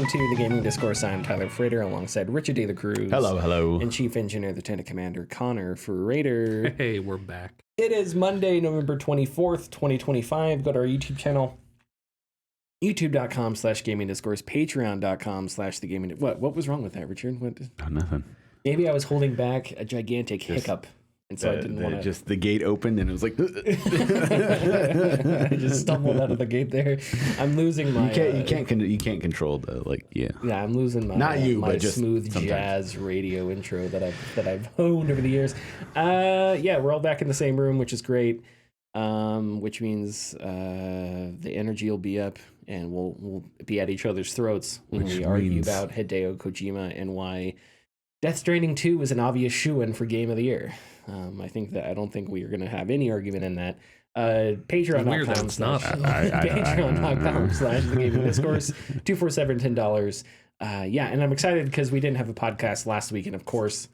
to the Gaming Discourse. I'm Tyler Frater alongside Richard De La Cruz. Hello. And Chief Engineer Lieutenant Commander Connor Frater. Hey, we're back. It is Monday, November 24th, 2025. Go to our YouTube channel, youtube.com/gaming discourse, patreon.com/the gaming. What was wrong with that, Richard? Nothing. Maybe I was holding back a gigantic hiccup. And so I didn't want to. Just the gate opened and it was like. I just stumbled out of the gate there. I'm losing my. You can't control the Yeah, I'm losing my. Not you, my but just smooth sometimes. jazz radio intro that I've honed over the years. Yeah, we're all back in the same room, which is great. Which means the energy will be up, and we'll be at each other's throats when we argue about Hideo Kojima and why Death Stranding 2 is an obvious shoo-in for Game of the Year. I don't think we are going to have any argument in that. Patreon.com/the Gaming Discourse, 247 $10. Yeah, and I'm excited because we didn't have a podcast last week, and of course,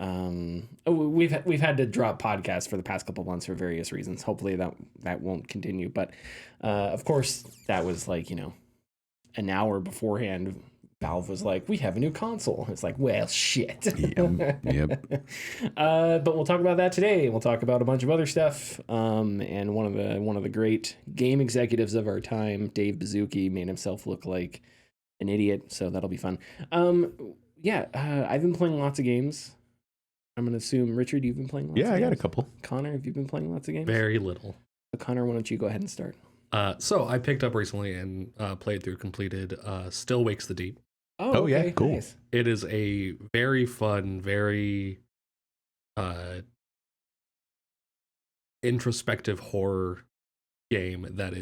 we've had to drop podcasts for the past couple months for various reasons. Hopefully that won't continue, but of course that was like an hour beforehand. Valve was like, we have a new console. It's like, well, shit. Yep. But we'll talk about that today. We'll talk about a bunch of other stuff. And one of the great game executives of our time, Dave Bazooki, made himself look like an idiot. So that'll be fun. I've been playing lots of games. I'm going to assume, Richard, you've been playing lots of games? Yeah, I got a couple. Connor, have you been playing lots of games? Very little. So Connor, why don't you go ahead and start? So I picked up recently and completed Still Wakes the Deep. Oh, yeah, cool. Nice. It is a very fun, very introspective horror game that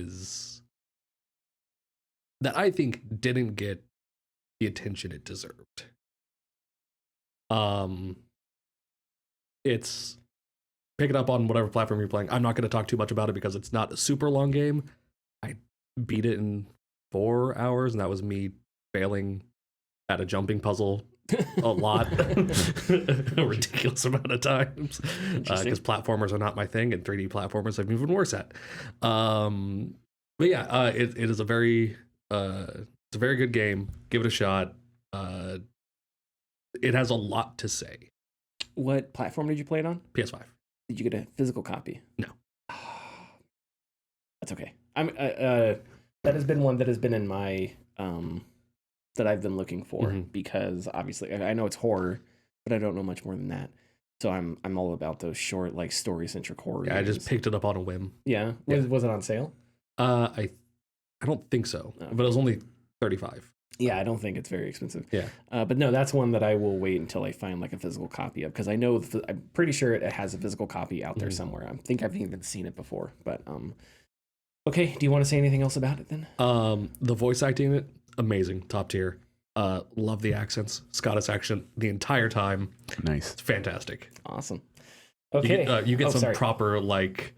I think didn't get the attention it deserved. It's pick it up on whatever platform you're playing. I'm not going to talk too much about it because it's not a super long game. I beat it in 4 hours, and that was me failing at a jumping puzzle a lot, a ridiculous amount of times, because platformers are not my thing, and 3D platformers I'm even worse at. But yeah, it is a very it's a very good game. Give it a shot. It has a lot to say. What platform did you play it on? PS5. Did you get a physical copy? No. That's okay. That has been one that has been in my that I've been looking for, because obviously I know it's horror, but I don't know much more than that. So I'm all about those short, like, story-centric horror games. I just picked it up on a whim. Yeah. Was it on sale? I don't think so, but it was only $35. Yeah, I don't think it's very expensive. Yeah. But no, that's one that I will wait until I find like a physical copy of, because I know I'm pretty sure it has a physical copy out there somewhere. I think I've even seen it before. But okay. Do you want to say anything else about it then? The voice acting in it, amazing, top tier. Love the accents, Scottish accent the entire time. Nice. It's fantastic. Awesome. Okay. You get some proper, like,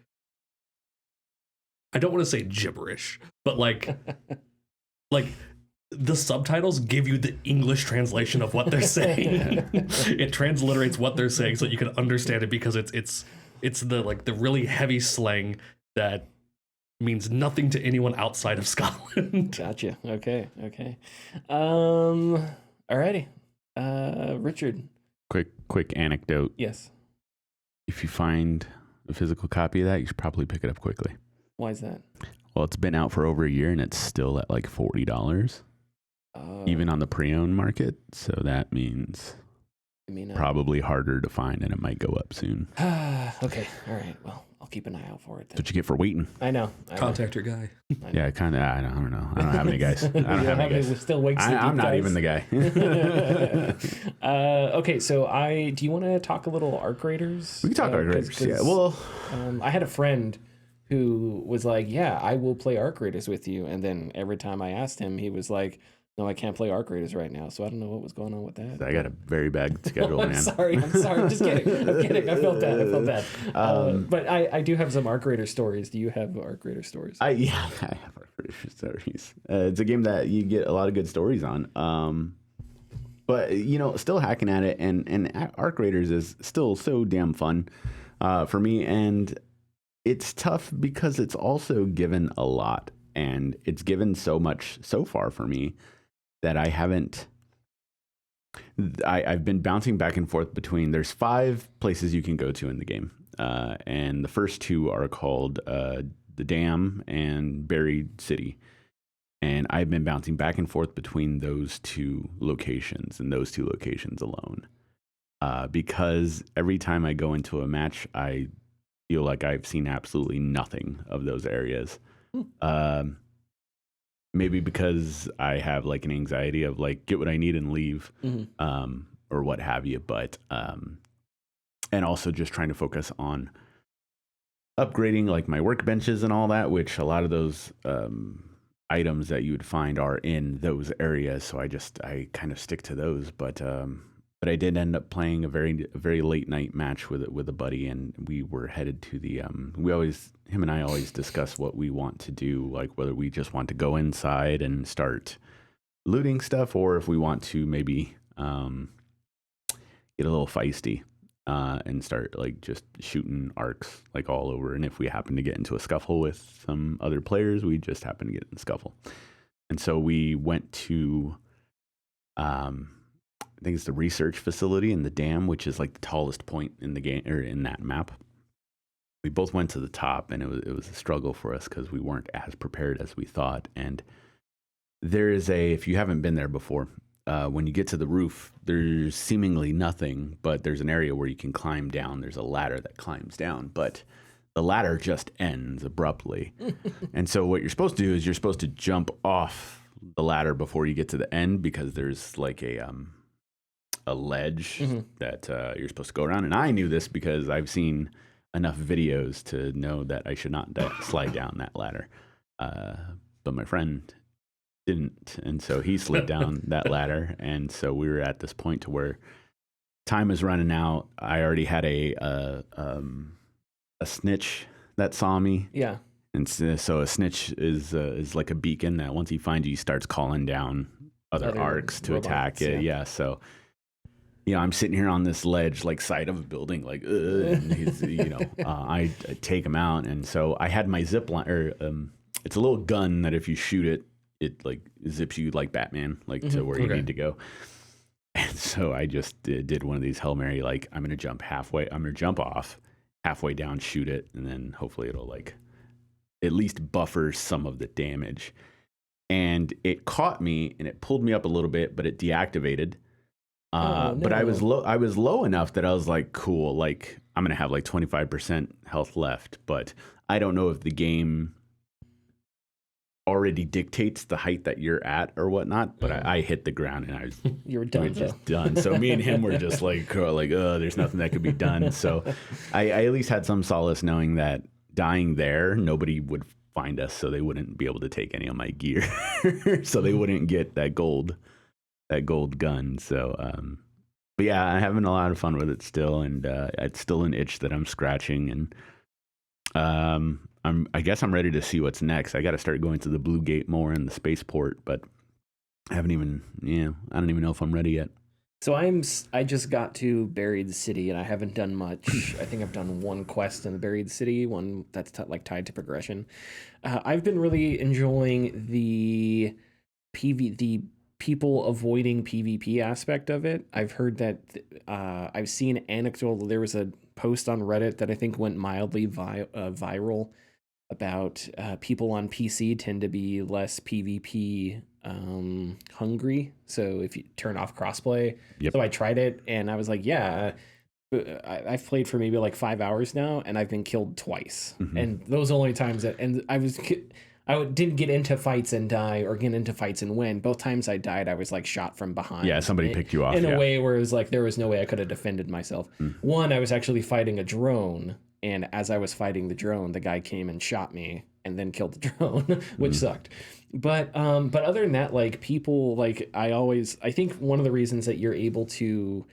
I don't want to say gibberish, but like the subtitles give you the English translation of what they're saying. It transliterates what they're saying so you can understand it, because it's the really heavy slang that means nothing to anyone outside of Scotland. Gotcha. Okay. Alrighty. Richard. Quick anecdote. Yes. If you find a physical copy of that, you should probably pick it up quickly. Why is that? Well, it's been out for over a year and it's still at like $40, even on the pre-owned market. So that means probably harder to find, and it might go up soon. Okay. All right. Well, I'll keep an eye out for it then. That's what you get for waiting. I know. Contact your guy. Yeah, kind of. I don't know. I don't have any guys. I don't have any guys. Still wakes the deep, I'm not guys. even the guy. Okay, so do you want to talk a little Arc Raiders? We can talk Arc Raiders. Yeah. Well, I had a friend who was like, "Yeah, I will play Arc Raiders with you," and then every time I asked him, he was like, "No, I can't play Arc Raiders right now." So I don't know what was going on with that. I got a very bad schedule, I'm man. sorry. I'm just kidding. I'm kidding. I felt bad. But I do have some Arc Raider stories. Do you have Arc Raider stories? I have Arc Raider stories. It's a game that you get a lot of good stories on. But still hacking at it, and Arc Raiders is still so damn fun for me, and it's tough because it's also given a lot, and it's given so much so far for me. that I haven't. I've been bouncing back and forth between. There's 5 places you can go to in the game, and the first 2 are called the Dam and Buried City. And I've been bouncing back and forth between those 2 locations and those 2 locations alone, because every time I go into a match, I feel like I've seen absolutely nothing of those areas. Maybe because I have like an anxiety of like get what I need and leave, or what have you. But and also just trying to focus on upgrading like my workbenches and all that, which a lot of those items that you would find are in those areas. So I kind of stick to those. But I did end up playing a very late night match with a buddy, and we were headed to the him and I always discuss what we want to do, like whether we just want to go inside and start looting stuff, or if we want to maybe get a little feisty and start like just shooting arcs like all over. And if we happen to get into a scuffle with some other players, we just happen to get in a scuffle. And so we went to I think it's the research facility in the dam, which is like the tallest point in the game or in that map. We both went to the top, and it was a struggle for us because we weren't as prepared as we thought. And there is if you haven't been there before, when you get to the roof, there's seemingly nothing, but there's an area where you can climb down. There's a ladder that climbs down, but the ladder just ends abruptly. And so what you're supposed to do is you're supposed to jump off the ladder before you get to the end, because there's like a ledge that you're supposed to go around. And I knew this because I've seen enough videos to know that I should not slide down that ladder. But my friend didn't. And so he slid down that ladder. And so we were at this point to where time is running out. I already had a snitch that saw me. Yeah. And so a snitch is like a beacon that once he finds you, he starts calling down other arcs to attack it. Yeah. So, I'm sitting here on this ledge, like side of a building, like, and he's, I take him out. And so I had my zip line, or it's a little gun that if you shoot it, it like zips you like Batman, like to where you need to go. And so I just did one of these Hail Mary, like I'm going to jump off halfway down, shoot it. And then hopefully it'll like at least buffer some of the damage. And it caught me and it pulled me up a little bit, but it deactivated. But I was low enough that I was like, cool, like I'm going to have like 25% health left, but I don't know if the game already dictates the height that you're at or whatnot, but I hit the ground and you were done. Just done. So me and him were just like, there's nothing that could be done. So I at least had some solace knowing that dying there, nobody would find us, so they wouldn't be able to take any of my gear. So they wouldn't get that gold gun. So, but yeah, I'm having a lot of fun with it still, and it's still an itch that I'm scratching, and I guess I'm ready to see what's next. I got to start going to the Blue Gate more and the spaceport, but I don't even know if I'm ready yet. So I just got to Buried City, and I haven't done much. I think I've done one quest in the Buried City, one that's tied to progression. I've been really enjoying the people avoiding PvP aspect of it. I've heard that I've seen anecdotal. There was a post on Reddit that I think went mildly viral about people on PC tend to be less PvP hungry. So if you turn off crossplay, so I tried it and I was like, yeah, I've played for maybe like 5 hours now, and I've been killed twice, and those are only times that, and I didn't get into fights and die or get into fights and win. Both times I died, I was like shot from behind. Yeah, somebody picked you off. In a way where it was like there was no way I could have defended myself. One, I was actually fighting a drone, and as I was fighting the drone, the guy came and shot me and then killed the drone, which sucked. But other than that, like people, like I think one of the reasons that you're able to,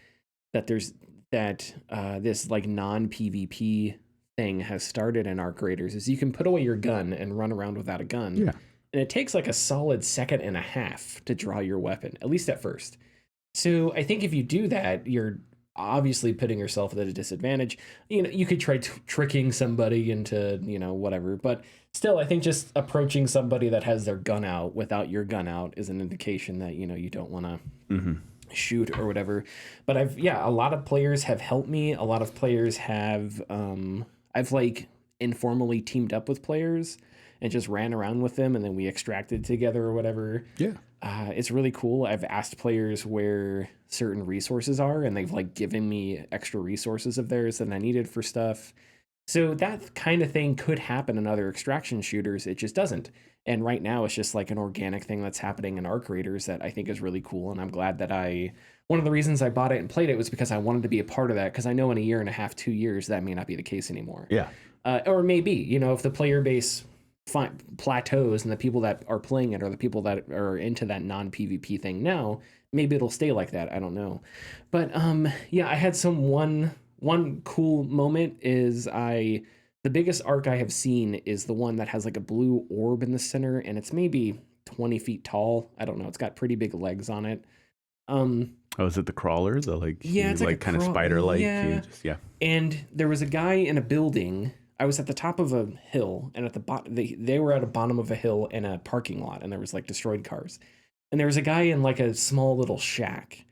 that there's this like non-PvP thing has started in Arc Raiders is you can put away your gun and run around without a gun. Yeah. And it takes like a solid second and a half to draw your weapon, at least at first. So I think if you do that, you're obviously putting yourself at a disadvantage. You could try tricking somebody into, whatever, but still, I think just approaching somebody that has their gun out without your gun out is an indication that, you don't want to shoot or whatever. But a lot of players have helped me. A lot of players have, I've like informally teamed up with players and just ran around with them, and then we extracted together or whatever. Yeah. It's really cool. I've asked players where certain resources are, and they've like given me extra resources of theirs that I needed for stuff. So that kind of thing could happen in other extraction shooters. It just doesn't. And right now it's just like an organic thing that's happening in Arc Raiders that I think is really cool. And I'm glad that one of the reasons I bought it and played it was because I wanted to be a part of that. Because I know in a year and a half, 2 years, that may not be the case anymore. Yeah. Or maybe, if the player base plateaus and the people that are playing it are the people that are into that non-PvP thing now, maybe it'll stay like that. I don't know. But I had one cool moment is the biggest arc I have seen is the one that has like a blue orb in the center, and it's maybe 20 feet tall. I don't know. It's got pretty big legs on it. Oh, is it the crawler? The it's like kind of spider-like? Yeah. And there was a guy in a building. I was at the top of a hill, and at the bottom, they were at the bottom of a hill in a parking lot, and there was like destroyed cars. And there was a guy in like a small little shack,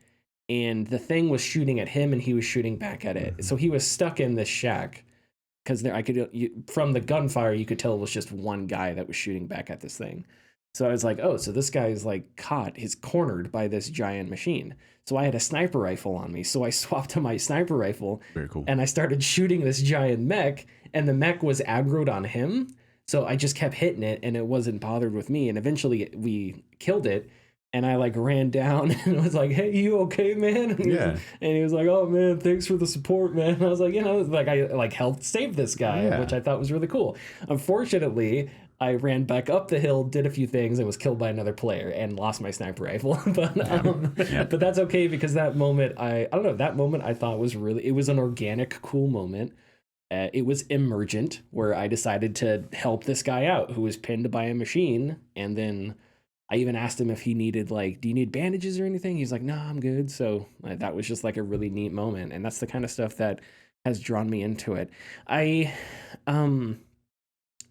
and the thing was shooting at him, and he was shooting back at it. So he was stuck in this shack because from the gunfire, you could tell it was just one guy that was shooting back at this thing. So I was like, oh, so this guy is like he's cornered by this giant machine. So I had a sniper rifle on me. So I swapped to my sniper rifle. Very cool. And I started shooting this giant mech, and the mech was aggroed on him. So I just kept hitting it, and it wasn't bothered with me. And eventually we killed it. And I like ran down and was like, hey, you okay, man? And he was like, oh man, thanks for the support, man. And I was like, I like helped save this guy, which I thought was really cool. Unfortunately, I ran back up the hill, did a few things, and was killed by another player and lost my sniper rifle. But that's okay, because that moment, I don't know, that moment I thought it was an organic, cool moment. It was emergent, where I decided to help this guy out who was pinned by a machine. And then I even asked him if he needed, like, do you need bandages or anything? He's like, no, I'm good. So that was just like a really neat moment. And that's the kind of stuff that has drawn me into it. I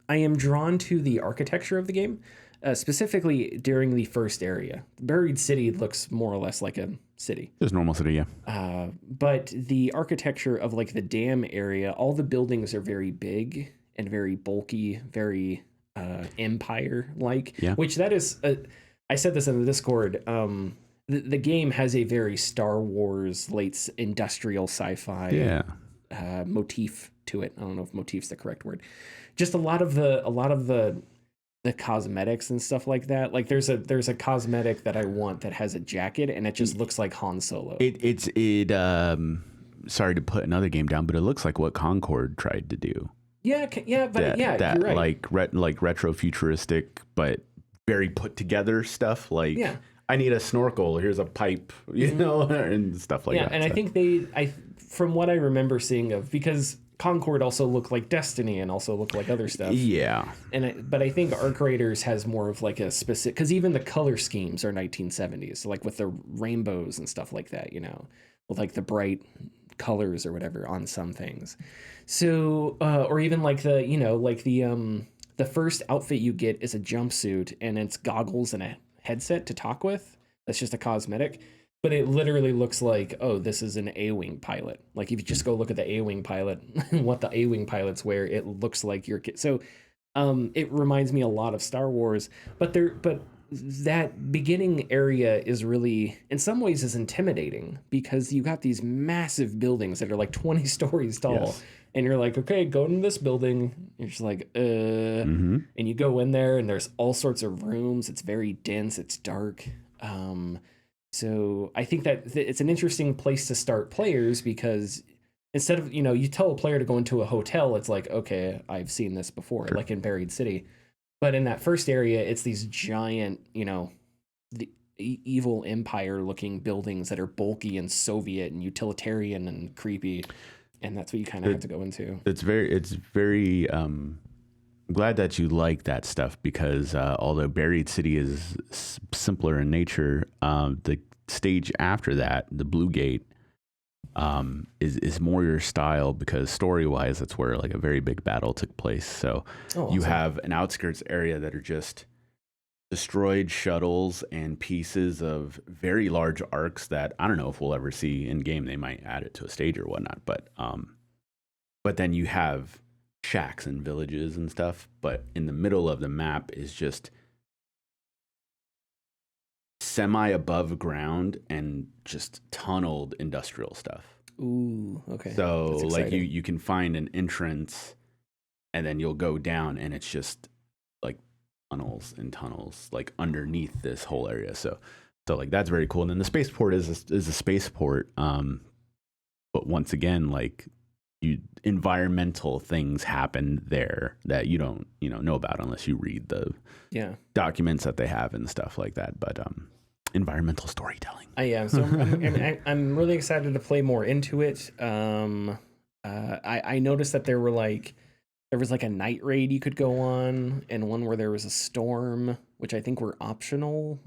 am drawn to the architecture of the game, specifically during the first area. Buried City looks more or less like a city. Just normal city, yeah. But the architecture of like the dam area, all the buildings are very big and very bulky, very Empire-like. Yeah. Which that is, I said this in the Discord. The game has a very Star Wars, late industrial sci-fi motif to it. I don't know if motif's the correct word. Just a lot of the cosmetics and stuff like that. Like there's a cosmetic that I want that has a jacket, and it just looks like Han Solo. Sorry to put another game down, but it looks like what Concord tried to do. But you're right. like retro futuristic, but very put together stuff. Like, I need a snorkel. Here's a pipe, and stuff like that. Yeah, and so. I think from what I remember seeing because Concord also looked like Destiny and also looked like other stuff. Yeah. But I think Arc Raiders has more of like a specific, because even the color schemes are 1970s, so like with the rainbows and stuff like that, with like the bright colors or whatever on some things. So, or even like the first outfit you get is a jumpsuit, and it's goggles and a headset to talk with. That's just a cosmetic. But it literally looks like, oh, this is an A-Wing pilot. Like if you just go look at the A-Wing pilot, what the A-Wing pilots wear, it looks like your kid. So it reminds me a lot of Star Wars. But that beginning area is really, in some ways, is intimidating, because you got these massive buildings that are like 20 stories tall. Yes. And you're like, okay, go into this building. You're just like, And you go in there, and there's all sorts of rooms. It's very dense. It's dark. So I think that it's an interesting place to start players, because instead of, you tell a player to go into a hotel, it's like, okay, I've seen this before, sure. Like in Buried City. But in that first area, it's these giant, the evil Empire looking buildings that are bulky and Soviet and utilitarian and creepy. And that's what you kind of have to go into. It's very, I'm glad that you like that stuff, because although Buried City is simpler in nature, the stage after that, the Blue Gate, is more your style, because story wise, that's where like a very big battle took place. So you awesome. have an outskirts area that are just destroyed shuttles and pieces of very large arcs that I don't know if we'll ever see in game. They might add it to a stage or whatnot, but then you have shacks and villages and stuff. But in the middle of the map is just semi above ground and just tunneled industrial stuff. Ooh, okay. So That's like exciting. you can find an entrance and then you'll go down and it's just like tunnels and tunnels like underneath this whole area. So like that's very cool. And then the spaceport is a spaceport. But once again, like environmental things happen there that you don't know about unless you read the documents that they have and stuff like that. But environmental storytelling. So I'm really excited to play more into it. I noticed that there was like a night raid you could go on, and one where there was a storm, which I think were optional.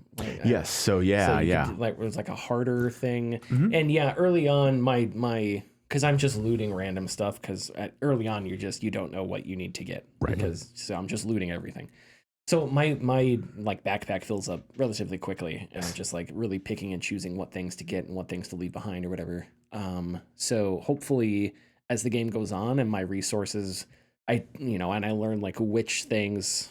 Yes. So it was like a harder thing. And early on, my because I'm just looting random stuff, because early on you don't know what you need to get, right? So I'm just looting everything. So my like backpack fills up relatively quickly, and I'm just like really picking and choosing what things to get and what things to leave behind or whatever. So hopefully as the game goes on and my resources, and I learn like which things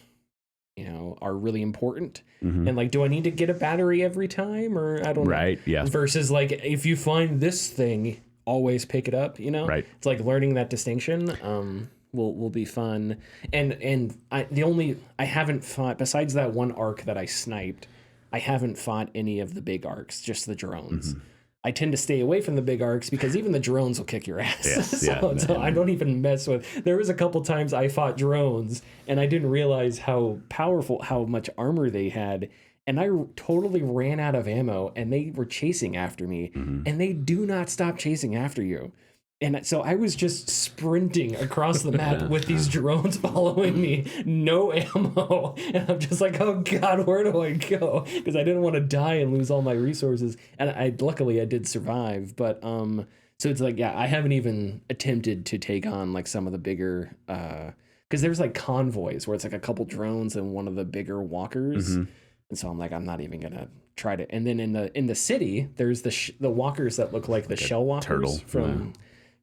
are really important, and like, do I need to get a battery every time, or I don't know. Right. Yeah. Versus like, if you find this thing, always pick it up, Right. It's like learning that distinction will be fun. And I haven't fought, besides that one arc that I sniped, I haven't fought any of the big arcs, just the drones. I tend to stay away from the big arcs because even the drones will kick your ass. Yes, so I don't even mess with. There was a couple times I fought drones and I didn't realize how much armor they had. And I totally ran out of ammo, and they were chasing after me, and they do not stop chasing after you. And so I was just sprinting across the map with these drones following me, no ammo. And I'm just like, oh God, where do I go? Because I didn't want to die and lose all my resources. And luckily I did survive. But so it's like, I haven't even attempted to take on like some of the bigger, because there's like convoys where it's like a couple drones and one of the bigger walkers. And so I'm like, I'm not even gonna try to. And then in the city, there's the walkers that look like the shell walkers turtle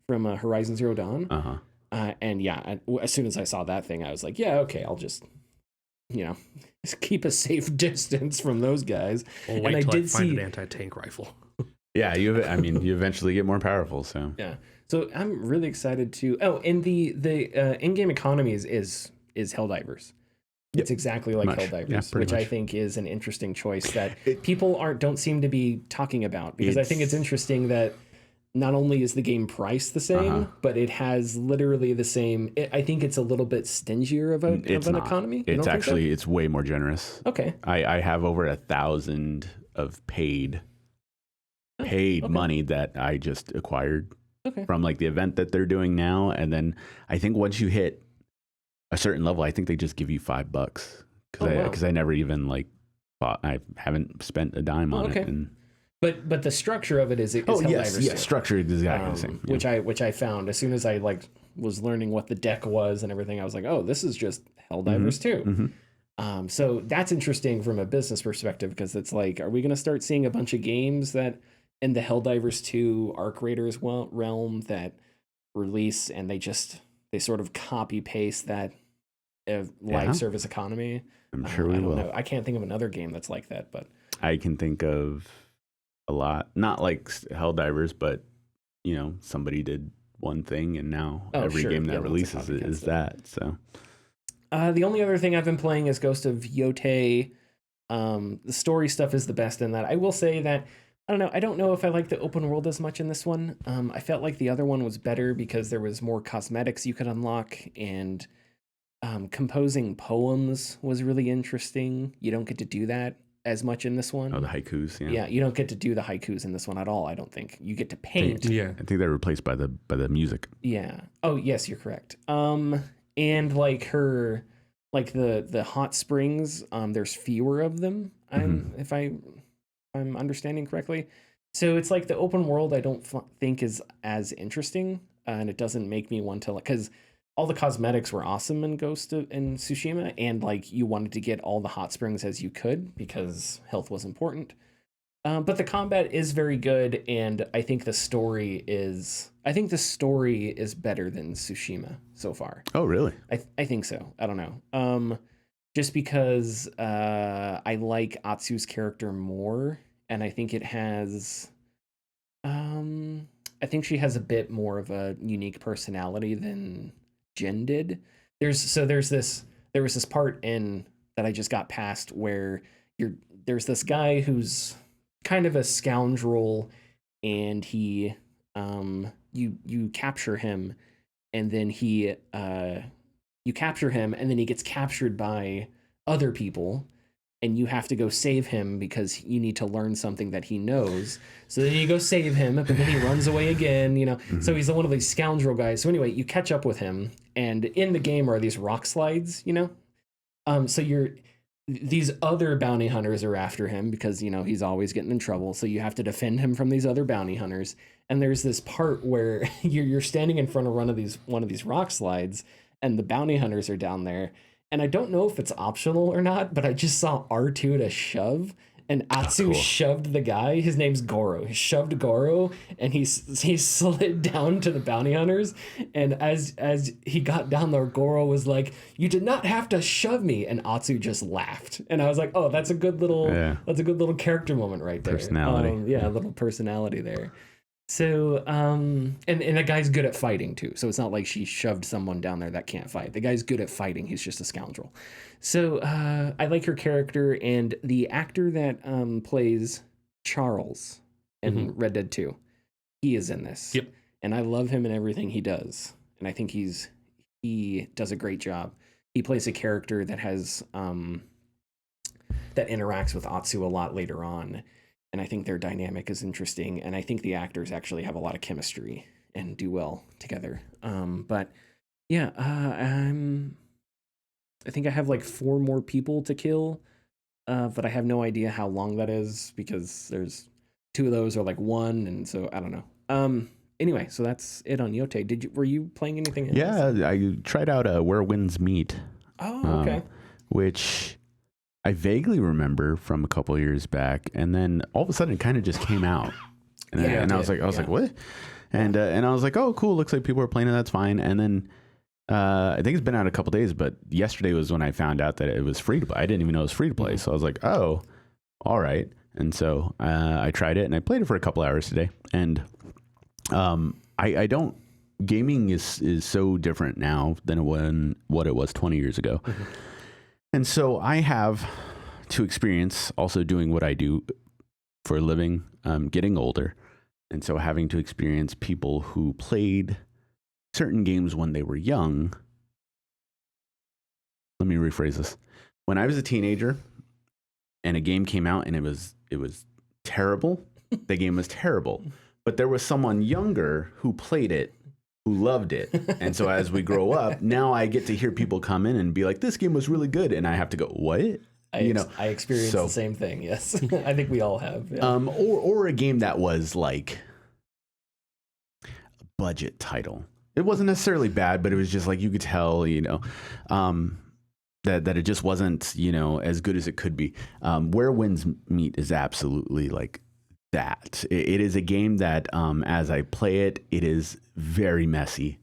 from Horizon Zero Dawn. As soon as I saw that thing, I was like, okay, I'll just just keep a safe distance from those guys. Well, wait till I find an anti-tank rifle. Yeah, you eventually get more powerful. So so I'm really excited to. Oh, and the in-game economy is Helldivers. Yep. It's exactly like Helldivers, which much. I think is an interesting choice that people don't seem to be talking about, because I think it's interesting that not only is the game priced the same, but it has literally the same. I think it's a little bit stingier of an economy. It's actually it's way more generous. Okay, I have over 1,000 of paid money that I just acquired from like the event that they're doing now, and then I think once you hit a certain level, I think they just give you $5 because I never even like bought. I haven't spent a dime on it. And but the structure of it is Helldivers. Yes, structure is exactly the same. Yeah. Which I found as soon as I like was learning what the deck was and everything, I was like, oh, this is just Helldivers too. So that's interesting from a business perspective, because it's like, are we going to start seeing a bunch of games that in the Helldivers 2 Arc Raiders realm that release and they sort of copy paste that live service economy? I'm sure we will. Know. I can't think of another game that's like that, but I can think of a lot. Not like Helldivers, but somebody did one thing, and now every game that releases it is that. So the only other thing I've been playing is Ghost of Yotei. The story stuff is the best in that. I will say that I don't know if I like the open world as much in this one. I felt like the other one was better because there was more cosmetics you could unlock, and composing poems was really interesting. You don't get to do that as much in this one. Oh, the haikus, yeah. You don't get to do the haikus in this one at all, I don't think. You get to paint. I think they're replaced by the music. Yeah. Oh, yes, you're correct. And like her, like the hot springs, there's fewer of them. If I'm understanding correctly. So it's like the open world I don't think is as interesting, and it doesn't make me want to, like, because all the cosmetics were awesome in Ghost of, in Tsushima, and like you wanted to get all the hot springs as you could because health was important. But the combat is very good, and I think the story is better than Tsushima so far. Oh, really? I think so. I don't know. Just because I like Atsu's character more, and I think it has. I think she has a bit more of a unique personality than Jin did. There was this part in that I just got past where there's this guy who's kind of a scoundrel, and you capture him, and then you capture him, and then he gets captured by other people, and you have to go save him because you need to learn something that he knows. So then you go save him, but then he runs away again, Mm-hmm. So he's one of these scoundrel guys. So anyway, you catch up with him, and in the game are these rock slides, so these other bounty hunters are after him because he's always getting in trouble. So you have to defend him from these other bounty hunters. And there's this part where you're standing in front of one of these rock slides, and the bounty hunters are down there. And I don't know if it's optional or not, but I just saw R2 to shove, and Atsu shoved the guy. His name's Goro. He shoved Goro, and he slid down to the bounty hunters. And as he got down there, Goro was like, "You did not have to shove me," and Atsu just laughed. And I was like, "Oh, that's a good little character moment right there. Personality. A little personality there." So, and the guy's good at fighting too. So it's not like she shoved someone down there that can't fight. The guy's good at fighting. He's just a scoundrel. So I like her character, and the actor that plays Charles in Red Dead 2, he is in this. Yep. And I love him in everything he does. And I think he does a great job. He plays a character that has that interacts with Atsu a lot later on. And I think their dynamic is interesting, and I think the actors actually have a lot of chemistry and do well together. But yeah, I think I have like 4 more people to kill, but I have no idea how long that is because there's 2 of those are like 1, and so I don't know. Anyway, so that's it on Yote. Were you playing anything else? Yeah, I tried out Where Winds Meet. Oh, okay. Which I vaguely remember from a couple of years back, and then all of a sudden it kind of just came out, and I was like, what? And I was like, oh, cool. Looks like people are playing it. That's fine. And then I think it's been out a couple of days, but yesterday was when I found out that it was free to play. I didn't even know it was free to play, so I was like, oh, all right. And so I tried it, and I played it for a couple hours today. And I don't. Gaming is so different now than what it was 20 years ago. Mm-hmm. And so I have to experience also doing what I do for a living, getting older. And so having to experience people who played certain games when they were young. Let me rephrase this. When I was a teenager and a game came out and it was terrible, the game was terrible. But there was someone younger who played it, who loved it. And so as we grow up, now I get to hear people come in and be like, this game was really good. And I have to go, what? I experienced the same thing. Yes. I think we all have. Yeah. Or a game that was like a budget title. It wasn't necessarily bad, but it was just like, you could tell, that it just wasn't, as good as it could be. Where Winds Meet is absolutely like that. It is a game that, as I play it, it is very messy.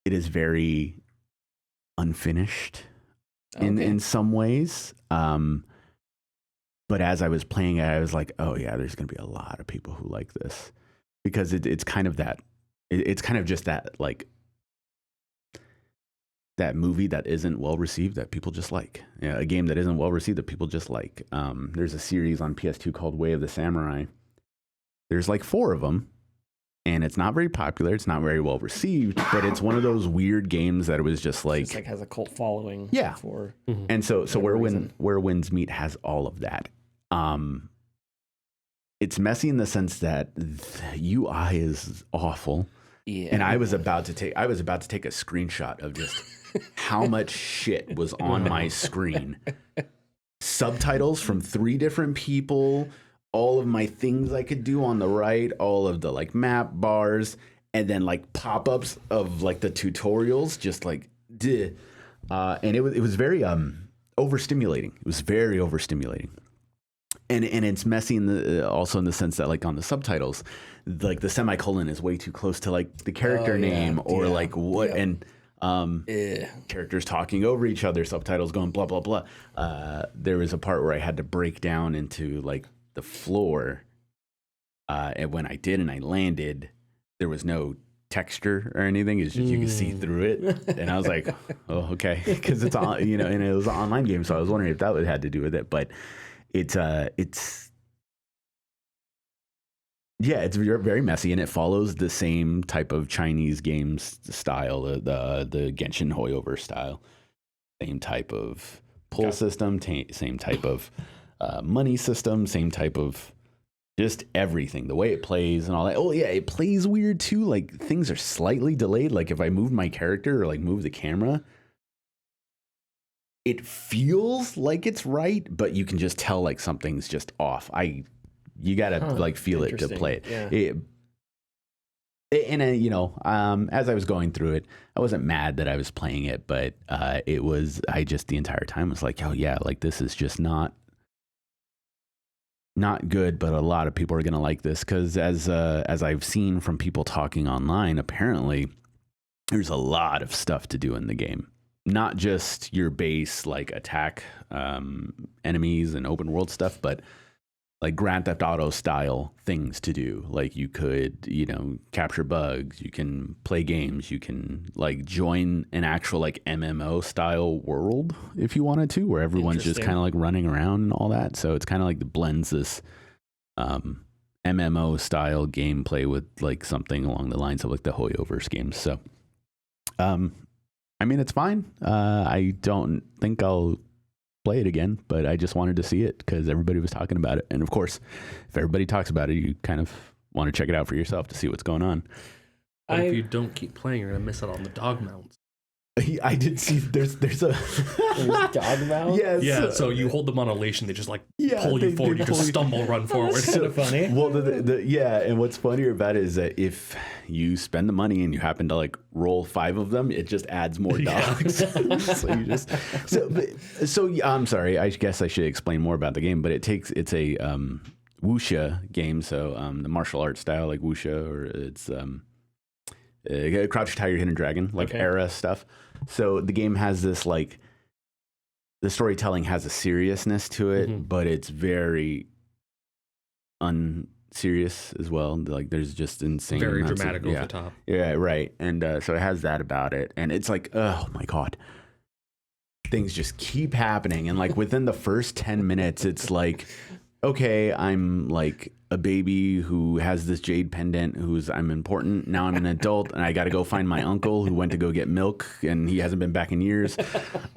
It is very unfinished in some ways. But as I was playing it, I was like, oh yeah, there's going to be a lot of people who like this, because it's kind of that. It's kind of just that, like, that movie that isn't well received that people just like. Yeah, a game that isn't well received that people just like. There's a series on PS2 called Way of the Samurai. There's like 4 of them, and it's not very popular. It's not very well received, but it's one of those weird games that it was just like, it's like has a cult following. Yeah. For and so Where Winds Meet has all of that. It's messy in the sense that the UI is awful. Yeah. And I was about to take a screenshot of just how much shit was on my screen. Subtitles from 3 different people, all of my things I could do on the right, all of the like map bars, and then like pop-ups of like the tutorials, just like duh. And it was very overstimulating. It was very overstimulating. And it's messy in the also in the sense that like on the subtitles, like the semicolon is way too close to like the character name or like what and characters talking over each other, subtitles going blah blah blah. There was a part where I had to break down into like the floor, and when I did and I landed, there was no texture or anything. It's just you could see through it, and I was like, oh okay, because it's on, you know, and it was an online game, so I was wondering if that had to do with it, but. It's very messy, and it follows the same type of Chinese games style, the Genshin Hoyover style, same type of pull system, same type of money system, same type of just everything, the way it plays and all that. Oh yeah, it plays weird too. Like things are slightly delayed. Like if I move my character or like move the camera, it feels like it's right, but you can just tell like something's just off. You gotta like feel it to play it. You know, as I was going through it, I wasn't mad that I was playing it, but I just the entire time was like, oh yeah, like this is just not good, but a lot of people are gonna like this because as I've seen from people talking online, apparently there's a lot of stuff to do in the game. Not just your base like attack enemies and open world stuff, but like Grand Theft Auto style things to do. Like you could, you know, capture bugs, you can play games, you can like join an actual like MMO style world if you wanted to, where everyone's just kind of like running around and all that. So it's kind of like blends this MMO style gameplay with like something along the lines of like the Hoyoverse games. So I mean, it's fine. I don't think I'll play it again, but I just wanted to see it because everybody was talking about it. And of course, if everybody talks about it, you kind of want to check it out for yourself to see what's going on. But if you don't keep playing, you're going to miss out on the dog mounts. I did see there's a there's dog mount. Yes. Yeah, so you hold them on a leash and they just like pull you forward. You just stumble, run forward. That's kind of funny. Well, and what's funnier about it is that if you spend the money and you happen to like roll 5 of them, it just adds more dogs. So I'm sorry. I guess I should explain more about the game, but it's a wuxia game, so the martial arts style like wuxia, or it's Crouch Tiger, Hidden Dragon, like era stuff. So the game has this like, the storytelling has a seriousness to it, but it's very unserious as well. Like there's just insane, very dramatic over the top. Yeah, right. And so it has that about it, and it's like, oh my god, things just keep happening, and like within the first 10 minutes, it's like, okay, I'm like a baby who has this jade pendant, I'm important. Now I'm an adult and I got to go find my uncle who went to go get milk and he hasn't been back in years.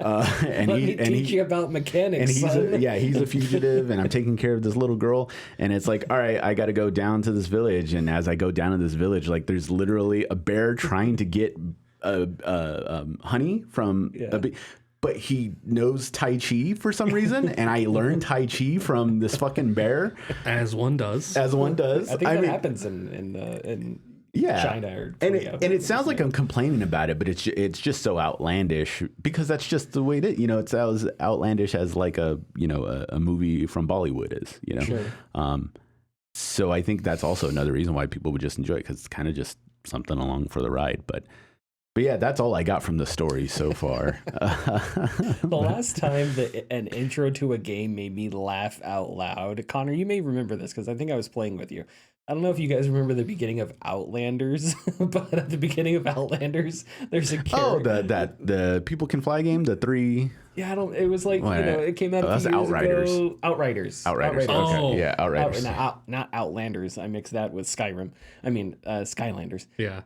And Let me teach you about mechanics. And he's a fugitive and I'm taking care of this little girl. And it's like, all right, I got to go down to this village. And as I go down to this village, like there's literally a bear trying to get honey from a bee. But he knows Tai Chi for some reason, and I learned Tai Chi from this fucking bear. As one does. I think that happens in China. And it sounds like I'm complaining about it, but it's just so outlandish because that's just the way it is. You know, it's as outlandish as like a movie from Bollywood is. You know, sure. So I think that's also another reason why people would just enjoy it because it's kind of just something along for the ride, But yeah, that's all I got from the story so far. The last time that an intro to a game made me laugh out loud, Connor, you may remember this because I think I was playing with you. I don't know if you guys remember the beginning of Outlanders, but at the beginning of Outlanders, there's a character. The People Can Fly game, the 3. Yeah, it was like, it came out a few years ago. Outriders. Outriders. Oh. Okay. Yeah, Outriders. Not Outlanders. I mixed that with Skyrim. I mean, Skylanders. Yeah.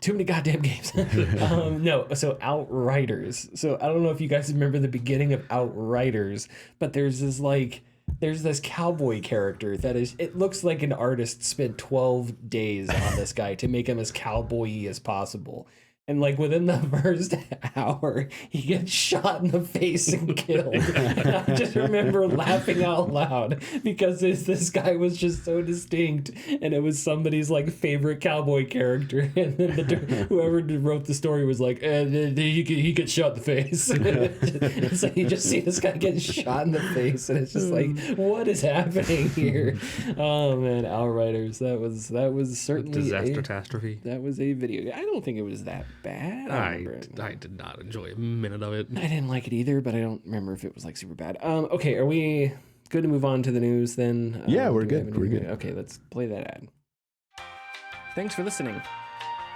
Too many goddamn games. No, so Outriders. So I don't know if you guys remember the beginning of Outriders, but there's this cowboy character it looks like an artist spent 12 days on this guy to make him as cowboy-y as possible. And like within the first hour, he gets shot in the face and killed. And I just remember laughing out loud because this guy was just so distinct, and it was somebody's like favorite cowboy character. And then whoever wrote the story was like, he gets shot in the face. So you just see this guy getting shot in the face, and it's just like, what is happening here? Oh man, Outriders. That was certainly Disaster catastrophe. That was a video. I don't think it was that bad. I did not enjoy a minute of it. I didn't like it either, but I don't remember if it was like super bad. Okay, are we good to move on to the news then? Yeah, we're do we have good. We're any- good. Okay, let's play that ad. Thanks for listening.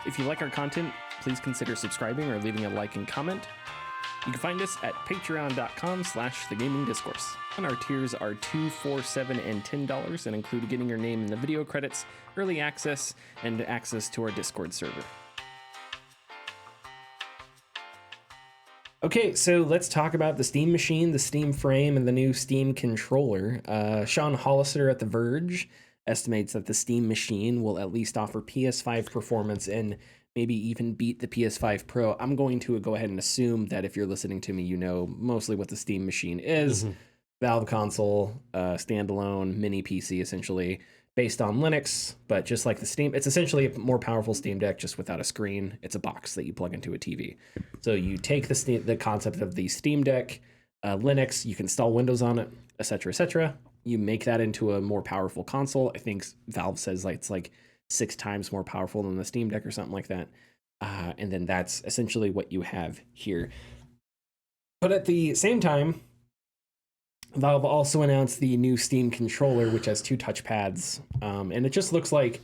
If you like our content, please consider subscribing or leaving a like and comment. You can find us at patreon.com/thegamingdiscourse. And our tiers are $2, $4, $7, and $10 and include getting your name in the video credits, early access, and access to our Discord server. Okay, so let's talk about the Steam Machine, the Steam Frame, and the new Steam Controller. Sean Hollister at The Verge estimates that the Steam Machine will at least offer PS5 performance and maybe even beat the PS5 Pro. I'm going to go ahead and assume that if you're listening to me, you know mostly what the Steam Machine is. Valve console, standalone, mini PC, essentially, based on Linux, but just like the Steam, it's essentially a more powerful Steam Deck, just without a screen. It's a box that you plug into a TV. So you take the concept of the Steam Deck, Linux, you can install Windows on it, etc. You make that into a more powerful console. I think Valve says like it's like 6 times more powerful than the Steam Deck or something like that. And then that's essentially what you have here. But at the same time, Valve also announced the new Steam controller, which has 2 touchpads, and it just looks like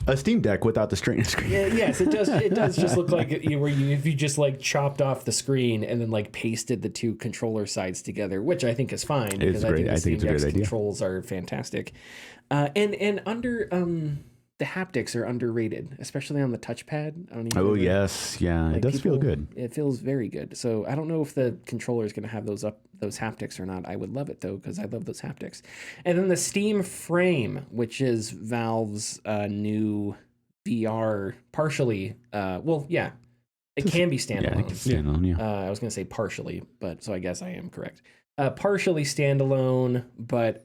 A Steam Deck without the screen. yes, it does. It does just look like if you just like chopped off the screen and then like pasted the 2 controller sides together, which I think is fine because I think the Steam Deck's controls are fantastic, and under the haptics are underrated, especially on the touchpad. Yes, yeah, like it does feel good. It feels very good. So I don't know if the controller is going to have those haptics or not. I would love it though because I love those haptics. And then the Steam Frame, which is Valve's new VR, partially. It can be standalone. Standalone, yeah. I was going to say partially, but so I guess I am correct. Partially standalone, but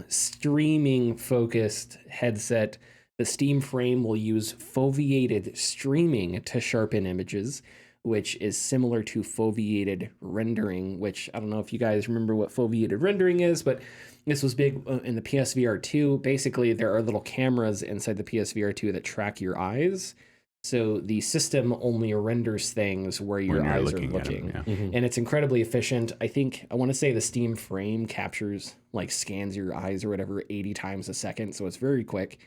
streaming focused headset. The Steam Frame will use foveated streaming to sharpen images, which is similar to foveated rendering, which I don't know if you guys remember what foveated rendering is, but this was big in the PSVR 2. Basically, there are little cameras inside the PSVR 2 that track your eyes. So the system only renders things where your eyes are looking. And it's incredibly efficient. I want to say the Steam Frame scans your eyes or whatever 80 times a second. So it's very quick.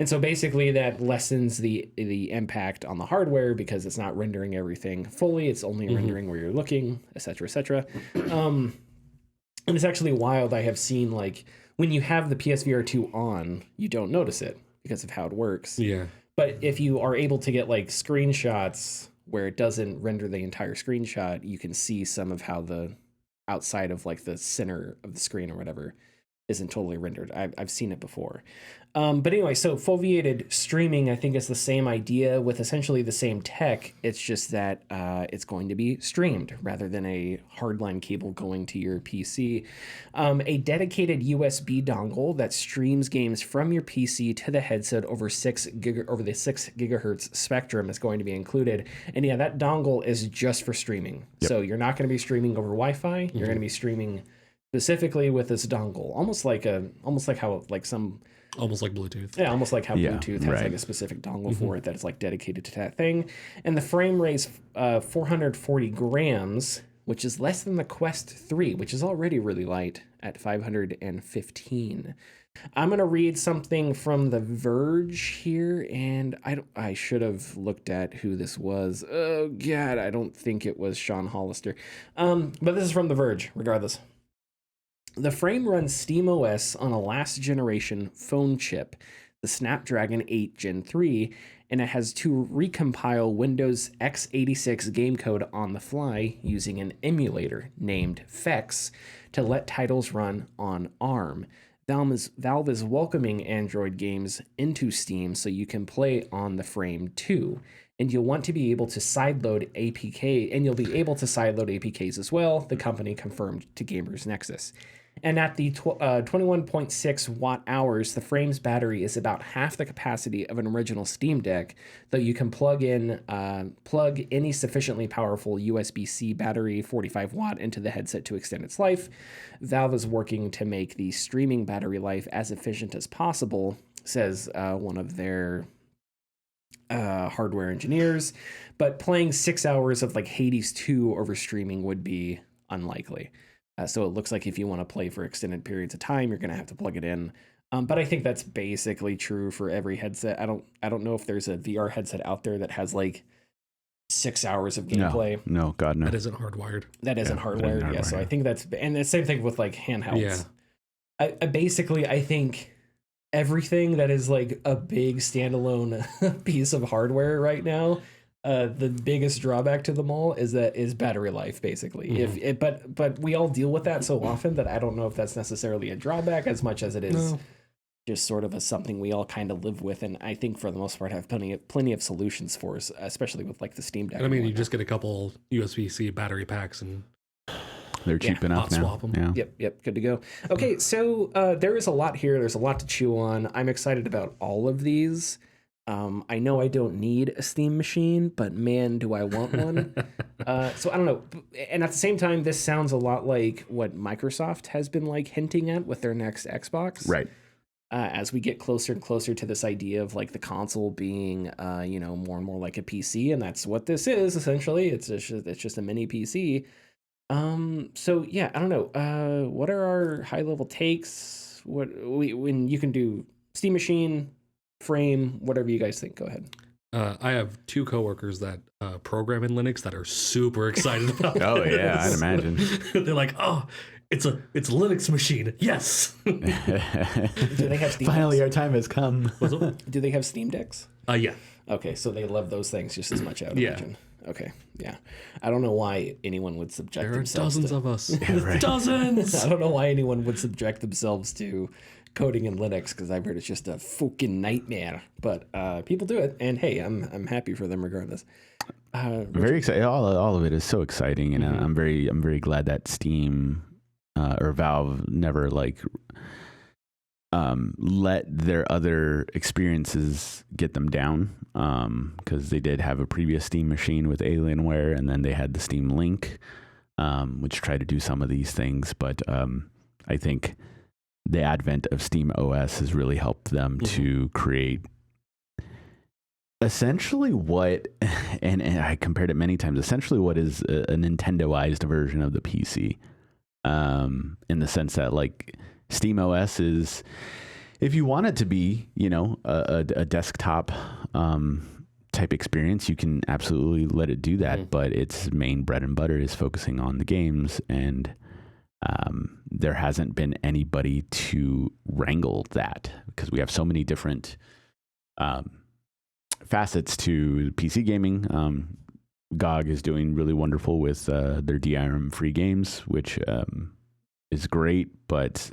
And so basically that lessens the impact on the hardware because it's not rendering everything fully. It's only rendering where you're looking, etc. And it's actually wild. I have seen when you have the PSVR 2 on, you don't notice it because of how it works. Yeah. But if you are able to get screenshots where it doesn't render the entire screenshot, you can see some of how the outside of the center of the screen or whatever isn't totally rendered. I've seen it before. But anyway, so foveated streaming, I think, is the same idea with essentially the same tech. It's just that it's going to be streamed rather than a hardline cable going to your PC. A dedicated USB dongle that streams games from your PC to the headset over the 6 gigahertz spectrum is going to be included. And yeah, that dongle is just for streaming. Yep. So you're not going to be streaming over Wi-Fi. You're going to be streaming specifically with this dongle, almost like Bluetooth. Yeah, almost like how Bluetooth has a specific dongle for it that is dedicated to that thing. And the frame weighs 440 grams, which is less than the Quest 3, which is already really light at 515. I'm going to read something from The Verge here, and I should have looked at who this was. Oh, God, I don't think it was Sean Hollister. But this is from The Verge, regardless. The frame runs SteamOS on a last-generation phone chip, the Snapdragon 8 Gen 3, and it has to recompile Windows x86 game code on the fly using an emulator named FEX to let titles run on ARM. Valve is welcoming Android games into Steam so you can play on the Frame too. And you'll want to be able to sideload APK, and you'll be able to sideload APKs as well, the company confirmed to Gamers Nexus. And at the 21.6 watt hours, the Frame's battery is about half the capacity of an original Steam Deck, though you can plug any sufficiently powerful USB-C battery, 45 watt, into the headset to extend its life. Valve is working to make the streaming battery life as efficient as possible, says one of their hardware engineers, but playing 6 hours of like Hades 2 over streaming would be unlikely. So it looks like if you want to play for extended periods of time, you're going to have to plug it in. But I think that's basically true for every headset. I don't know if there's a VR headset out there that has like 6 hours of gameplay. No, God, no. That isn't hardwired. That isn't hardwired. Yeah, so I think that's, and the same thing with like handhelds. Yeah. I think everything that is like a big standalone piece of hardware right now, the biggest drawback to them all is battery life, basically. Mm-hmm. But we all deal with that so often that I don't know if that's necessarily a drawback as much as it is just sort of something we all kind of live with, and I think for the most part have plenty of solutions for us, especially with like the Steam Deck. And I mean, you just get a couple USB-C battery packs and they're cheap enough hot now. swap them. Yeah. Yep, good to go. Okay, so there is a lot here. There's a lot to chew on. I'm excited about all of these. I know I don't need a Steam machine, but man, do I want one. So I don't know. And at the same time, this sounds a lot like what Microsoft has been like hinting at with their next Xbox. Right. As we get closer and closer to this idea of like the console being, more and more like a PC, and that's what this is essentially. It's just a mini PC. So yeah, I don't know. What are our high level takes? When you can do Steam machine, Frame, whatever you guys think. Go ahead. I have two coworkers that program in Linux that are super excited about this. Oh yeah, I'd imagine. They're like, oh, it's a Linux machine. Yes. Do they have Steam Finally, decks? our time has come. Do they have Steam decks? Yeah. Okay, so they love those things just as much, I would Yeah. imagine. Okay, yeah. I don't know why anyone would subject There are themselves dozens to... of us. Yeah, right. Dozens. I don't know why anyone would subject themselves to coding in Linux, because I've heard it's just a fucking nightmare. But people do it, and hey, I'm happy for them regardless. Very excited. All of it is so exciting, and I'm very glad that Steam or Valve never let their other experiences get them down, because they did have a previous Steam machine with Alienware, and then they had the Steam Link, which tried to do some of these things, but I think the advent of Steam OS has really helped them to create essentially what, and I compared it many times, essentially what is a Nintendoized version of the PC, in the sense that like Steam OS is, if you want it to be, a desktop type experience, you can absolutely let it do that, but its main bread and butter is focusing on the games, and there hasn't been anybody to wrangle that, because we have so many different facets to PC gaming. GOG is doing really wonderful with their DRM free games, which is great, but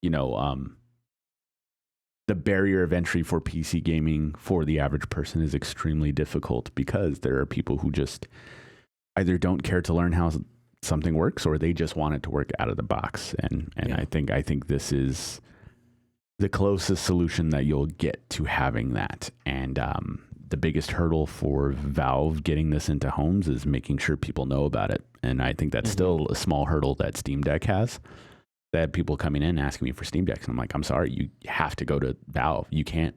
the barrier of entry for PC gaming for the average person is extremely difficult, because there are people who just either don't care to learn how something works, or they just want it to work out of the box. And I think this is the closest solution that you'll get to having that. And the biggest hurdle for Valve getting this into homes is making sure people know about it. And I think that's still a small hurdle that Steam Deck has. They had people coming in asking me for Steam Decks, and I'm like, I'm sorry, you have to go to Valve. You can't,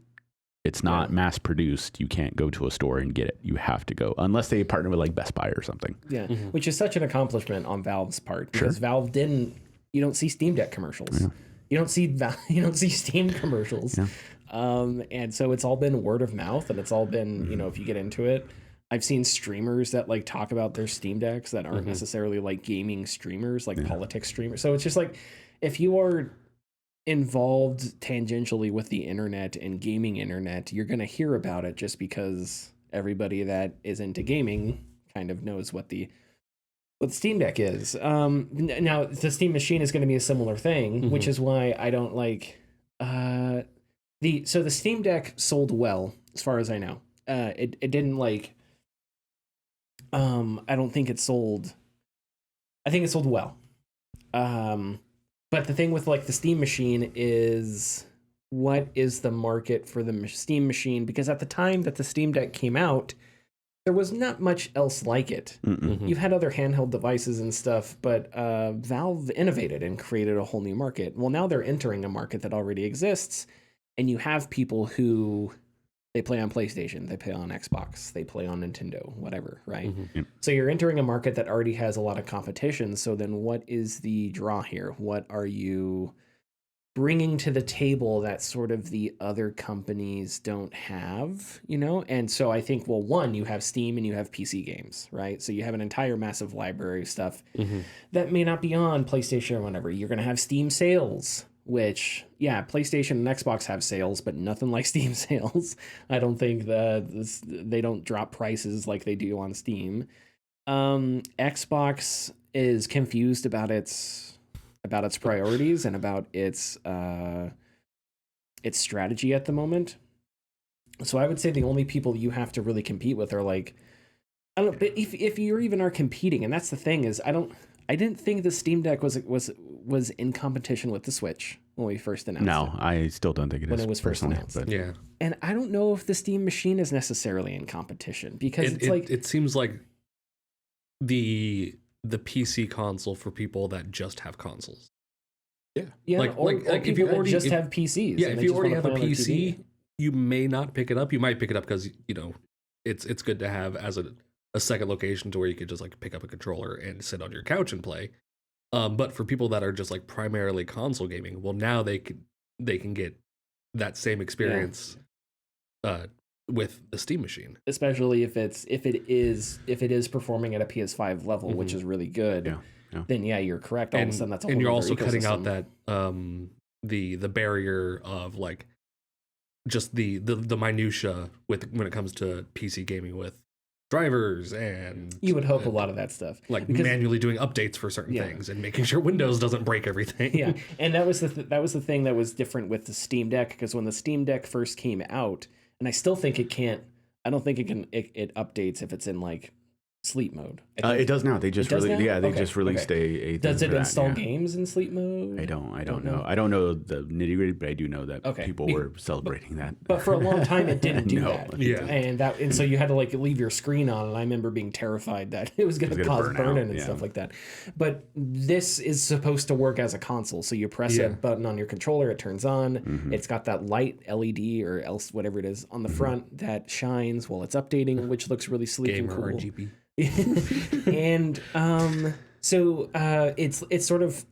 it's not mass produced. You can't go to a store and get it. You have to go, unless they partner with like Best Buy or something. Yeah, which is such an accomplishment on Valve's part, because Valve you don't see Steam Deck commercials. Yeah. You don't see Steam commercials. Yeah. And so it's all been word of mouth, and it's all been, if you get into it, I've seen streamers that like talk about their Steam Decks that aren't necessarily like gaming streamers, like politics streamers. So it's just like, if you are involved tangentially with the internet and gaming internet, you're going to hear about it, just because everybody that is into gaming kind of knows what the what the Steam Deck is. Now the Steam Machine is going to be a similar thing, which is why I don't like the Steam Deck sold well as far as I know. It didn't like. I don't think it sold. I think it sold well. But the thing with like the Steam Machine is, what is the market for the Steam Machine? Because at the time that the Steam Deck came out, there was not much else like it. You've had other handheld devices and stuff, but Valve innovated and created a whole new market. Well, now they're entering a market that already exists, and you have people who they play on PlayStation, they play on Xbox, they play on Nintendo, whatever, right? Yep. So you're entering a market that already has a lot of competition. So then what is the draw here? What are you bringing to the table that sort of the other companies don't have, you know? And so I think, well, one, you have Steam and you have PC games, right? So you have an entire massive library of stuff that may not be on PlayStation or whatever. You're going to have Steam sales, which, yeah, PlayStation and Xbox have sales, but nothing like Steam sales. I don't think they don't drop prices like they do on Steam. Xbox is confused about its priorities and about its strategy at the moment. So I would say the only people you have to really compete with are like, I don't know, but if you even are competing, and that's the thing is, I didn't think the Steam Deck was in competition with the Switch when we first announced it. No, I still don't think it is. When it was first personally, announced. but Yeah. And I don't know if the Steam Machine is necessarily in competition, because it's like, it seems like the PC console for people that just have consoles. yeah, like- or like if people you that already- just if- have PCs. Yeah, and if they you just already wanna have a play on their PC, TV. you may not pick it up. You might pick it up because, you know, it's good to have as a second location to where you could just like pick up a controller and sit on your couch and play. But for people that are just like primarily console gaming, well, now they can get that same experience with the Steam Machine. Especially if it is performing at a PS5 level, which is really good. Yeah. Then yeah, you're correct. All of a sudden, that's a whole and you're other also cutting out ecosystem. that the barrier of like just the minutia with when it comes to PC gaming with drivers and You would hope a lot of that stuff, like because- manually doing updates for certain Yeah. things and making sure Windows doesn't break everything. Yeah, and that was the thing that was different with the Steam Deck, because when the Steam Deck first came out, and I still think it can't. I don't think it updates if it's in like sleep mode. I think it does now. They just does released. now? Yeah, they Okay, just released a. Does thing it for that, install yeah. games in sleep mode? I don't Don't know. know. I don't know the nitty gritty, but I do know that Okay. people were celebrating that. But for a long time, it didn't do No. that. Yeah. And so you had to like leave your screen on, and I remember being terrified that it was going to gonna cause burn burn-in out, and yeah. stuff like that. But this is supposed to work as a console, so you press Yeah. a button on your controller, it turns on. It's got that light LED or else whatever it is on the front that shines while it's updating, which looks really sleek Gamer and cool. RGB. And so it's sort of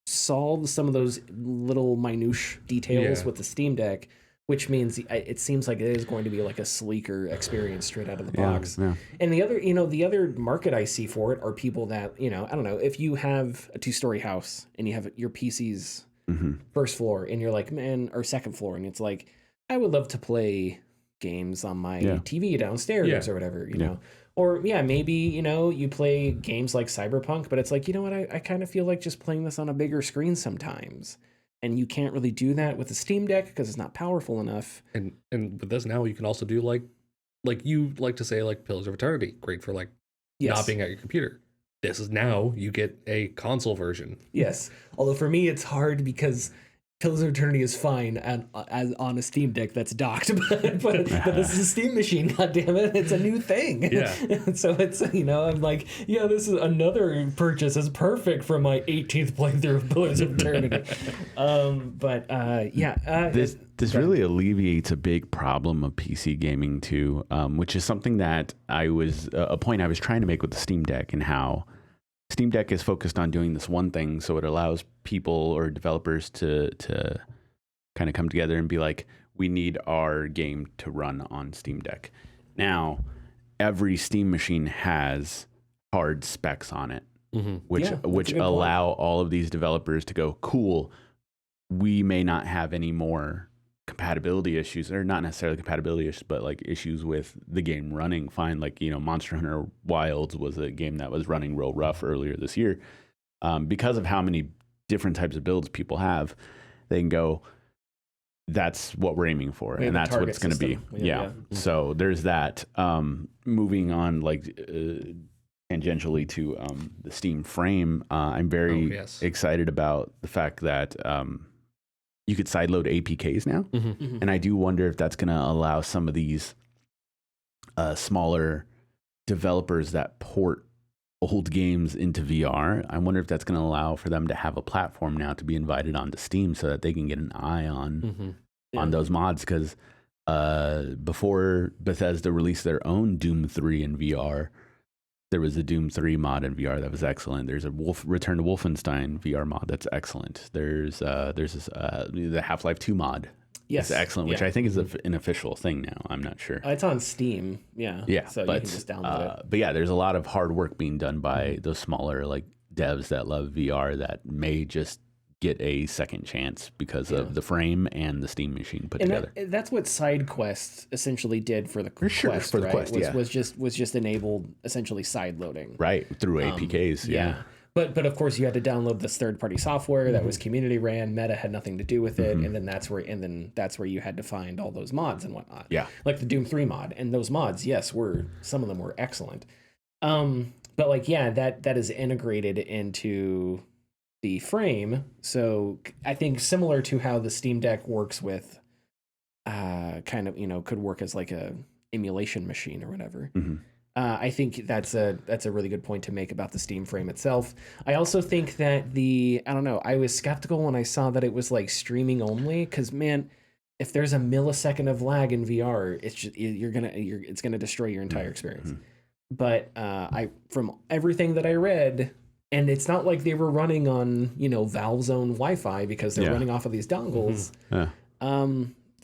solves some of those little minutiae details Yeah. with the Steam Deck, which means it seems like it is going to be like a sleeker experience straight out of the box. Yeah. And the other market I see for it are people that, you know, I don't know, if you have a 2-story house and you have your PC's first floor and you're like, man, or second floor, and it's like, I would love to play games on my TV downstairs Yeah. or whatever, you know. Or yeah, maybe, you know, you play games like Cyberpunk, but it's like, you know what, I kind of feel like just playing this on a bigger screen sometimes. And you can't really do that with the Steam Deck because it's not powerful enough. And with this now, you can also do like you like to say like Pillars of Eternity, great for like not being at your computer. This is now you get a console version. Yes. Although for me, it's hard because Pillars of Eternity is fine as on a Steam Deck that's docked, but this is a Steam Machine, goddammit. It's a new thing. Yeah. So it's, you know, I'm like, yeah, this is another purchase is perfect for my 18th playthrough of Pillars of Eternity. This really alleviates a big problem of PC gaming too, which is something that I was a point I was trying to make with the Steam Deck, and how Steam Deck is focused on doing this one thing, so it allows people or developers to kind of come together and be like, we need our game to run on Steam Deck. Now, every Steam machine has hard specs on it, which Yeah, that's a good point. allow all of these developers to go, cool, we may not have any more compatibility issues, or not necessarily compatibility issues, but like issues with the game running fine. Like, Monster Hunter Wilds was a game that was running real rough earlier this year. Because of how many different types of builds people have, they can go, that's what we're aiming for, and that's what it's going to be. Yeah. So there's that. Moving on, like tangentially to the Steam frame, I'm very excited about the fact that you could sideload APKs now. And I do wonder if that's going to allow some of these smaller developers that port old games into VR. I wonder if that's going to allow for them to have a platform now to be invited onto Steam so that they can get an eye on those mods. Because before Bethesda released their own Doom 3 in VR, there was a Doom 3 mod in VR that was excellent. There's a Return to Wolfenstein VR mod that's excellent. There's this, the Half-Life 2 mod. Yes, it's excellent, which I think is an official thing now. I'm not sure. It's on Steam. Yeah. So you can just download it. But yeah, there's a lot of hard work being done by those smaller like devs that love VR that may just get a second chance because of the frame and the Steam machine put together. That's what side quests essentially did for the Quest. For the Quest, was just enabled essentially side loading. Right, through APKs. Yeah. But of course you had to download this third-party software that was community ran. Meta had nothing to do with it, and then that's where you had to find all those mods and whatnot. Yeah, like the Doom 3 mod, and those mods, yes, some of them were excellent. But like that is integrated into the frame, so I think similar to how the Steam Deck works with, kind of could work as like a emulation machine or whatever. I think that's a really good point to make about the Steam frame itself. I also think that I was skeptical when I saw that it was like streaming only, because man, if there's a millisecond of lag in VR, it's gonna destroy your entire experience. But from everything that I read, and it's not like they were running on Valve's own Wi-Fi because they're running off of these dongles.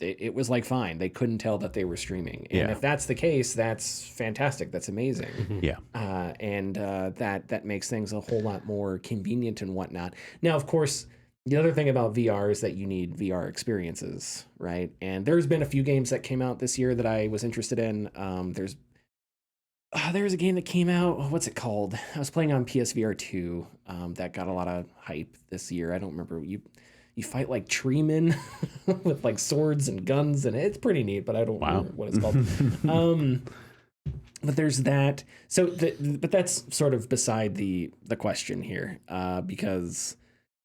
It was like fine. They couldn't tell that they were streaming. And if that's the case, that's fantastic. That's amazing. And that makes things a whole lot more convenient and whatnot. Now, of course, the other thing about VR is that you need VR experiences, right? And there's been a few games that came out this year that I was interested in. There's a game that came out. What's it called? I was playing on PSVR 2 that got a lot of hype this year. I don't remember. You fight like treemen with like swords and guns, and it's pretty neat, but I don't remember what it's called. But there's that. So, but that's sort of beside the question here, because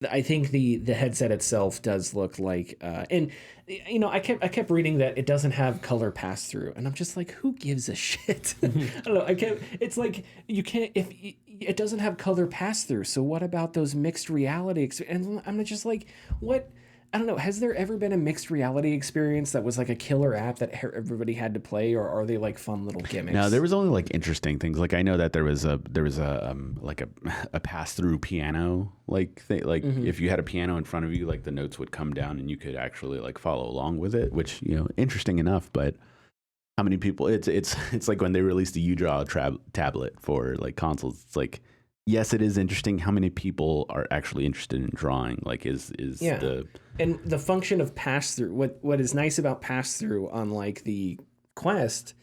I think the headset itself does look like, and I kept reading that it doesn't have color pass through, and I'm just like, who gives a shit? I don't know. It's like you can't if it doesn't have color pass through. So what about those mixed reality? And I'm just like, what? I don't know. Has there ever been a mixed reality experience that was like a killer app that everybody had to play, or are they like fun little gimmicks? No, there was only like interesting things. Like I know that there was a like a pass through piano like thing. Like if you had a piano in front of you, like the notes would come down and you could actually like follow along with it, which interesting enough. But how many people? It's like when they released the UDraw tablet for like consoles. It's like, yes, it is interesting. How many people are actually interested in drawing? Like, and the function of pass through. What is nice about pass through on like the Quest,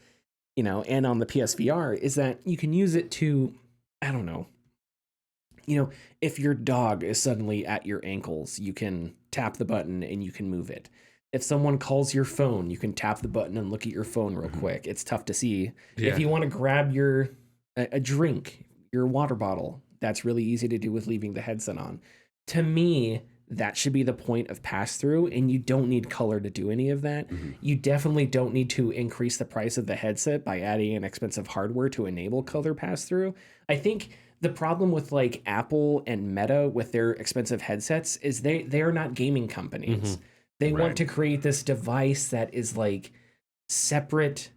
and on the PSVR is that you can use it to, I don't know. If your dog is suddenly at your ankles, you can tap the button and you can move it. If someone calls your phone, you can tap the button and look at your phone real quick. It's tough to see. Yeah. If you want to grab a drink, your water bottle, that's really easy to do with leaving the headset on. To me, that should be the point of pass through, and you don't need color to do any of that. You definitely don't need to increase the price of the headset by adding an expensive hardware to enable color pass through. I think the problem with like Apple and Meta with their expensive headsets is they are not gaming companies. They want to create this device that is like separate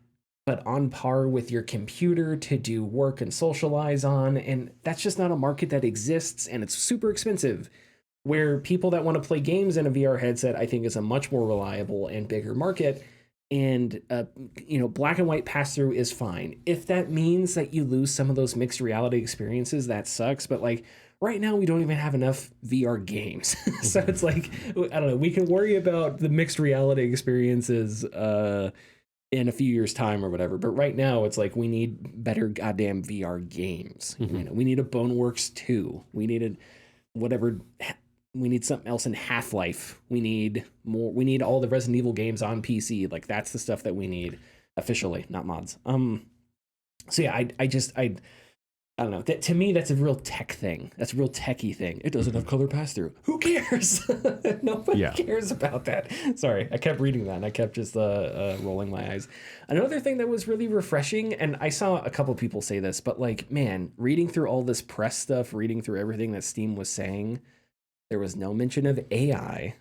but on par with your computer to do work and socialize on. And that's just not a market that exists, and it's super expensive. Where people that want to play games in a VR headset, I think, is a much more reliable and bigger market. And, black and white pass-through is fine. If that means that you lose some of those mixed reality experiences, that sucks. But like right now we don't even have enough VR games. So it's like, I don't know, we can worry about the mixed reality experiences in a few years' time or whatever. But right now it's like, we need better goddamn VR games. You know, we need a Boneworks 2. We needed whatever. We need something else in Half-Life. We need more. We need all the Resident Evil games on PC. Like, that's the stuff that we need officially, not mods. So yeah, I don't know. That, to me, that's a real tech thing. That's a real techie thing. It doesn't have color pass through. Who cares? Nobody cares about that. Sorry, I kept reading that and I kept just rolling my eyes. Another thing that was really refreshing, and I saw a couple people say this, but like, man, reading through all this press stuff, reading through everything that Steam was saying, there was no mention of AI,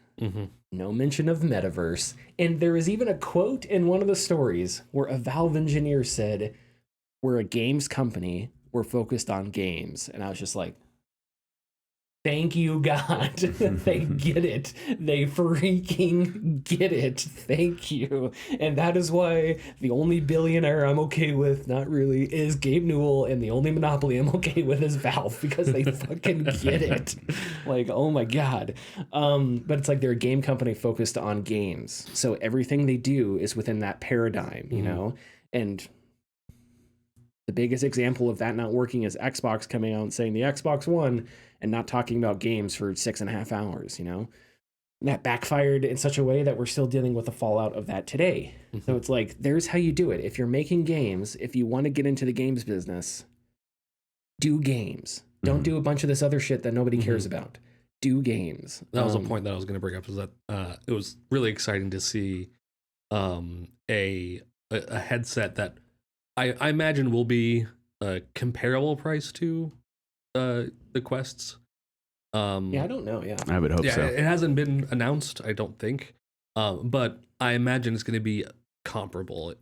no mention of metaverse, and there was even a quote in one of the stories where a Valve engineer said, "We're a games company. We're focused on games." And I was just like, thank you, God. They get it. They freaking get it. Thank you. And that is why the only billionaire I'm okay with, not really, is Gabe Newell, and the only monopoly I'm okay with is Valve, because they fucking get it. Like, oh my God. But it's like they're a game company focused on games. So everything they do is within that paradigm, you know? And the biggest example of that not working is Xbox coming out and saying the Xbox One and not talking about games for 6.5 hours, you know? And that backfired in such a way that we're still dealing with the fallout of that today. So it's like, there's how you do it. If you're making games, if you want to get into the games business, do games. Don't do a bunch of this other shit that nobody cares about. Do games. That was a point that I was going to bring up, is that it was really exciting to see a headset that I imagine will be a comparable price to the Quests. Yeah, I don't know. Yeah, I would hope so. It hasn't been announced, I don't think, but I imagine it's going to be comparable.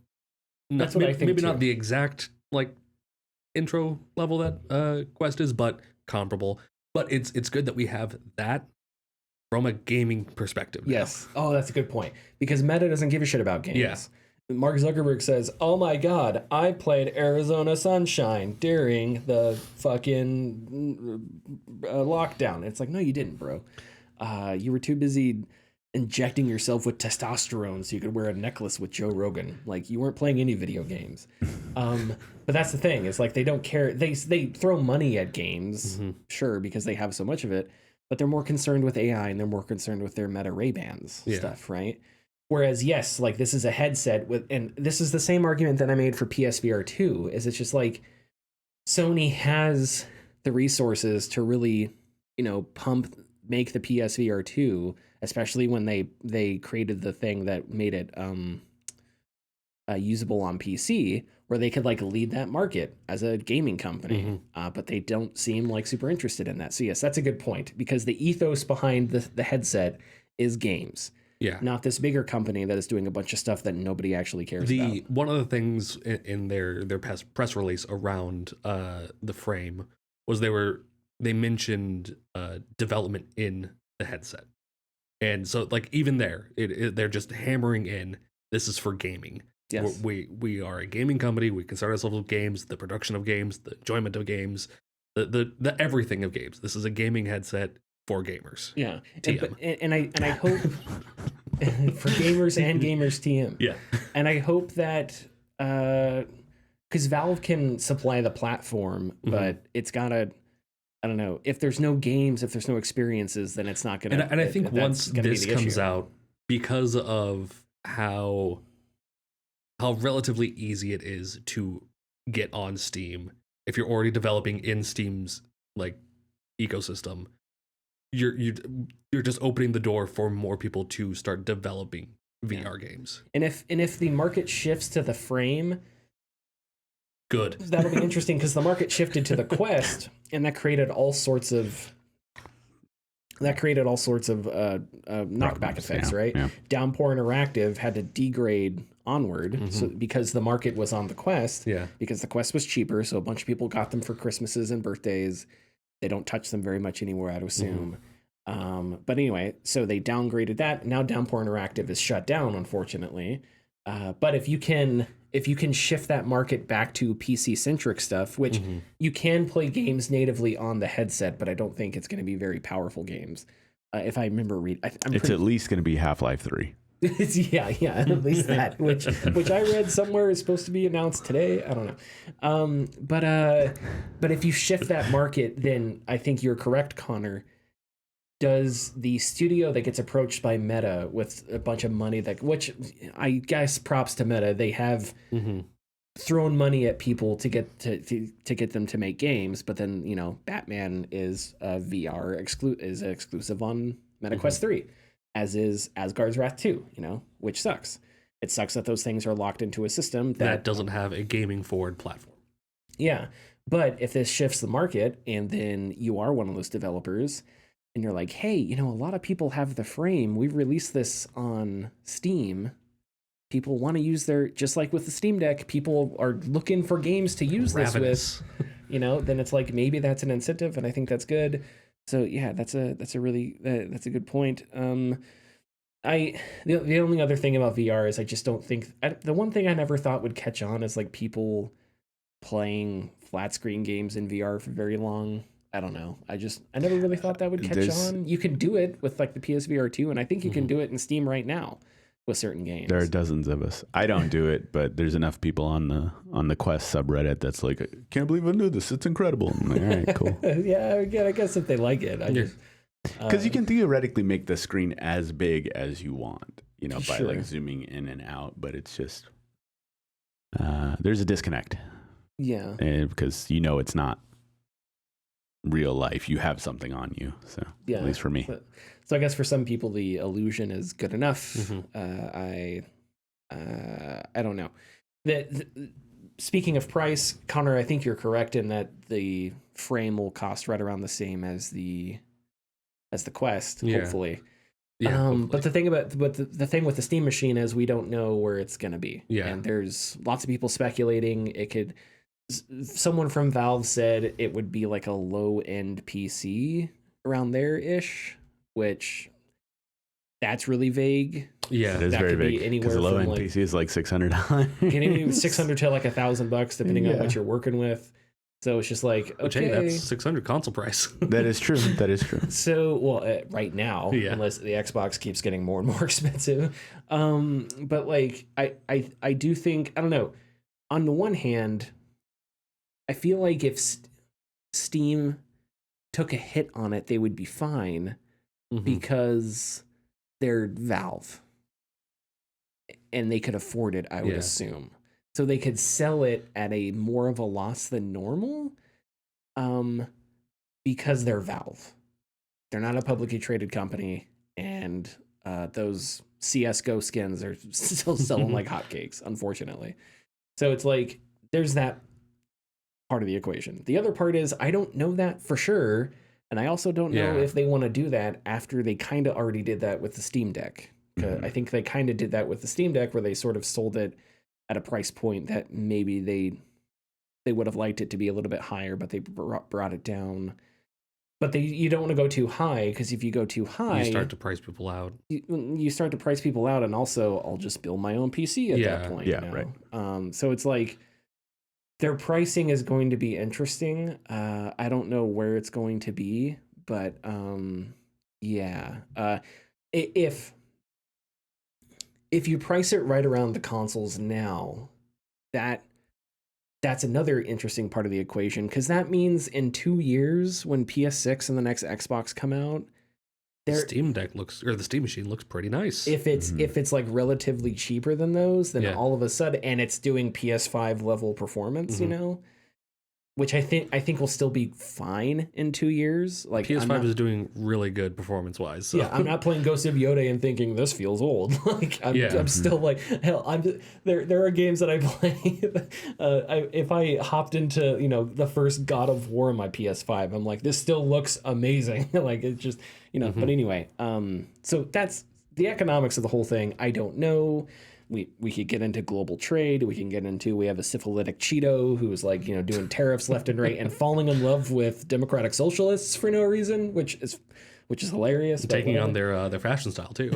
That's what I think. Maybe too. not the exact like intro level that Quest is, but comparable. But it's good that we have that from a gaming perspective now. Yes. Oh, that's a good point, because Meta doesn't give a shit about games. Yeah. Mark Zuckerberg says, "Oh my God, I played Arizona Sunshine during the fucking lockdown." It's like, no, you didn't, bro. You were too busy injecting yourself with testosterone so you could wear a necklace with Joe Rogan. Like, you weren't playing any video games. But that's the thing. It's like, they don't care. They throw money at games, sure, because they have so much of it, but they're more concerned with AI and they're more concerned with their Meta Ray-Bans stuff, right? Whereas, yes, like, this is a headset with, and this is the same argument that I made for PSVR 2, is it's just like, Sony has the resources to really, you know, make the PSVR 2, especially when they created the thing that made it usable on PC, where they could like lead that market as a gaming company. But they don't seem like super interested in that. So yes, that's a good point, because the ethos behind the headset is games. Yeah, not this bigger company that is doing a bunch of stuff that nobody actually cares about. One of the things in their press release around the frame was they mentioned development in the headset, and so like even there, they're just hammering in, this is for gaming. Yes, we are a gaming company. We concern ourselves with games, the production of games, the enjoyment of games, the everything of games. This is a gaming headset for gamers. Yeah, and I hope for gamers and gamers TM. Yeah, and I hope that because Valve can supply the platform, but it's gotta. I don't know, if there's no games, if there's no experiences, then it's not gonna. And I think once this comes out, because of how relatively easy it is to get on Steam, if you're already developing in Steam's like ecosystem, you're just opening the door for more people to start developing VR games. And if the market shifts to the frame, good. That'll be interesting, because the market shifted to the Quest, and that created all sorts of knockback effects, right? Yeah. Downpour Interactive had to degrade Onward, so because the market was on the Quest, because the Quest was cheaper, so a bunch of people got them for Christmases and birthdays. They don't touch them very much anymore, I'd assume. But anyway, so they downgraded that. Now Downpour Interactive is shut down, unfortunately. But if you can if you can shift that market back to PC centric stuff, which you can play games natively on the headset, but I don't think it's going to be very powerful games. If I remember it's at least going to be Half-Life 3. yeah, at least that, which I read somewhere is supposed to be announced today. I don't know. But if you shift that market, then I think you're correct, Connor. Does the studio that gets approached by Meta with a bunch of money, which I guess props to Meta, they have thrown money at people to get to get them to make games, but then Batman is VR exclusive on Meta Quest 3, as is Asgard's Wrath 2, which sucks. It sucks that those things are locked into a system that doesn't have a gaming forward platform. Yeah, but if this shifts the market, and then you are one of those developers, and you're like, hey, a lot of people have the frame. We've released this on Steam. People want to use just like with the Steam Deck, people are looking for games to use this with, then it's like, maybe that's an incentive, and I think that's good. So yeah, that's a good point. The only other thing about VR is I just don't think, the one thing I never thought would catch on is like people playing flat screen games in VR for very long. I don't know. I never really thought that would catch on. You can do it with like the PSVR 2, and I think you can do it in Steam right now with certain games. There are dozens of us. I don't do it, but there's enough people on the Quest subreddit that's like, I can't believe I knew this. It's incredible. I'm like, all right, cool. Yeah, I guess if they like it, because you can theoretically make the screen as big as you want, by Sure. like zooming in and out, but it's just there's a disconnect. Yeah, because it's not real life. You have something on you, so yeah. At least for me. So I guess for some people the illusion is good enough. I don't know. Speaking of price, Connor, I think you're correct in that the frame will cost right around the same as the Quest, hopefully. Yeah. Hopefully. But the thing with the Steam machine is we don't know where it's going to be. Yeah. And there's lots of people speculating someone from Valve said it would be like a low-end PC around there-ish, which that's really vague. Yeah, it is that very could vague. be anywhere Because a low-end from PC is like $600. Getting $600 to like $1,000 depending on what you're working with. So it's just like, okay, which, hey, that's $600 console price. That is true. So, right now, unless the Xbox keeps getting more and more expensive. But like, I do think, I don't know. On the one hand, I feel like if Steam took a hit on it, they would be fine because they're Valve and they could afford it, I would assume. So they could sell it at a more of a loss than normal because they're Valve. They're not a publicly traded company, and those CSGO skins are still selling like hotcakes, unfortunately. So it's like, there's that part of the equation. The other part is I don't know that for sure, and I also don't know if they want to do that after they kind of already did that with the Steam Deck. I think they kind of did that with the Steam Deck, where they sort of sold it at a price point that maybe they would have liked it to be a little bit higher, but they brought it down. But you don't want to go too high, because if you go too high, you start to price people out. You start to price people out, and also I'll just build my own PC at that point. Yeah, right. So it's like, their pricing is going to be interesting. I don't know where it's going to be, but if you price it right around the consoles now, that's another interesting part of the equation, because that means in 2 years, when PS6 and the next Xbox come out, the Steam Machine looks pretty nice. If it's like relatively cheaper than those, then all of a sudden, and it's doing PS5 level performance, which I think will still be fine in 2 years. Like, PS5 is doing really good performance wise. So. Yeah, I'm not playing Ghost of Yoda and thinking this feels old. Like I'm still like, hell. There are games that I play. If I hopped into the first God of War on my PS5, I'm like, this still looks amazing. Like, it's just But anyway, so that's the economics of the whole thing. I don't know. We could get into global trade. We have a syphilitic Cheeto who is like, doing tariffs left and right and falling in love with democratic socialists for no reason, which is which is hilarious. but Taking on whatever. their fashion style too.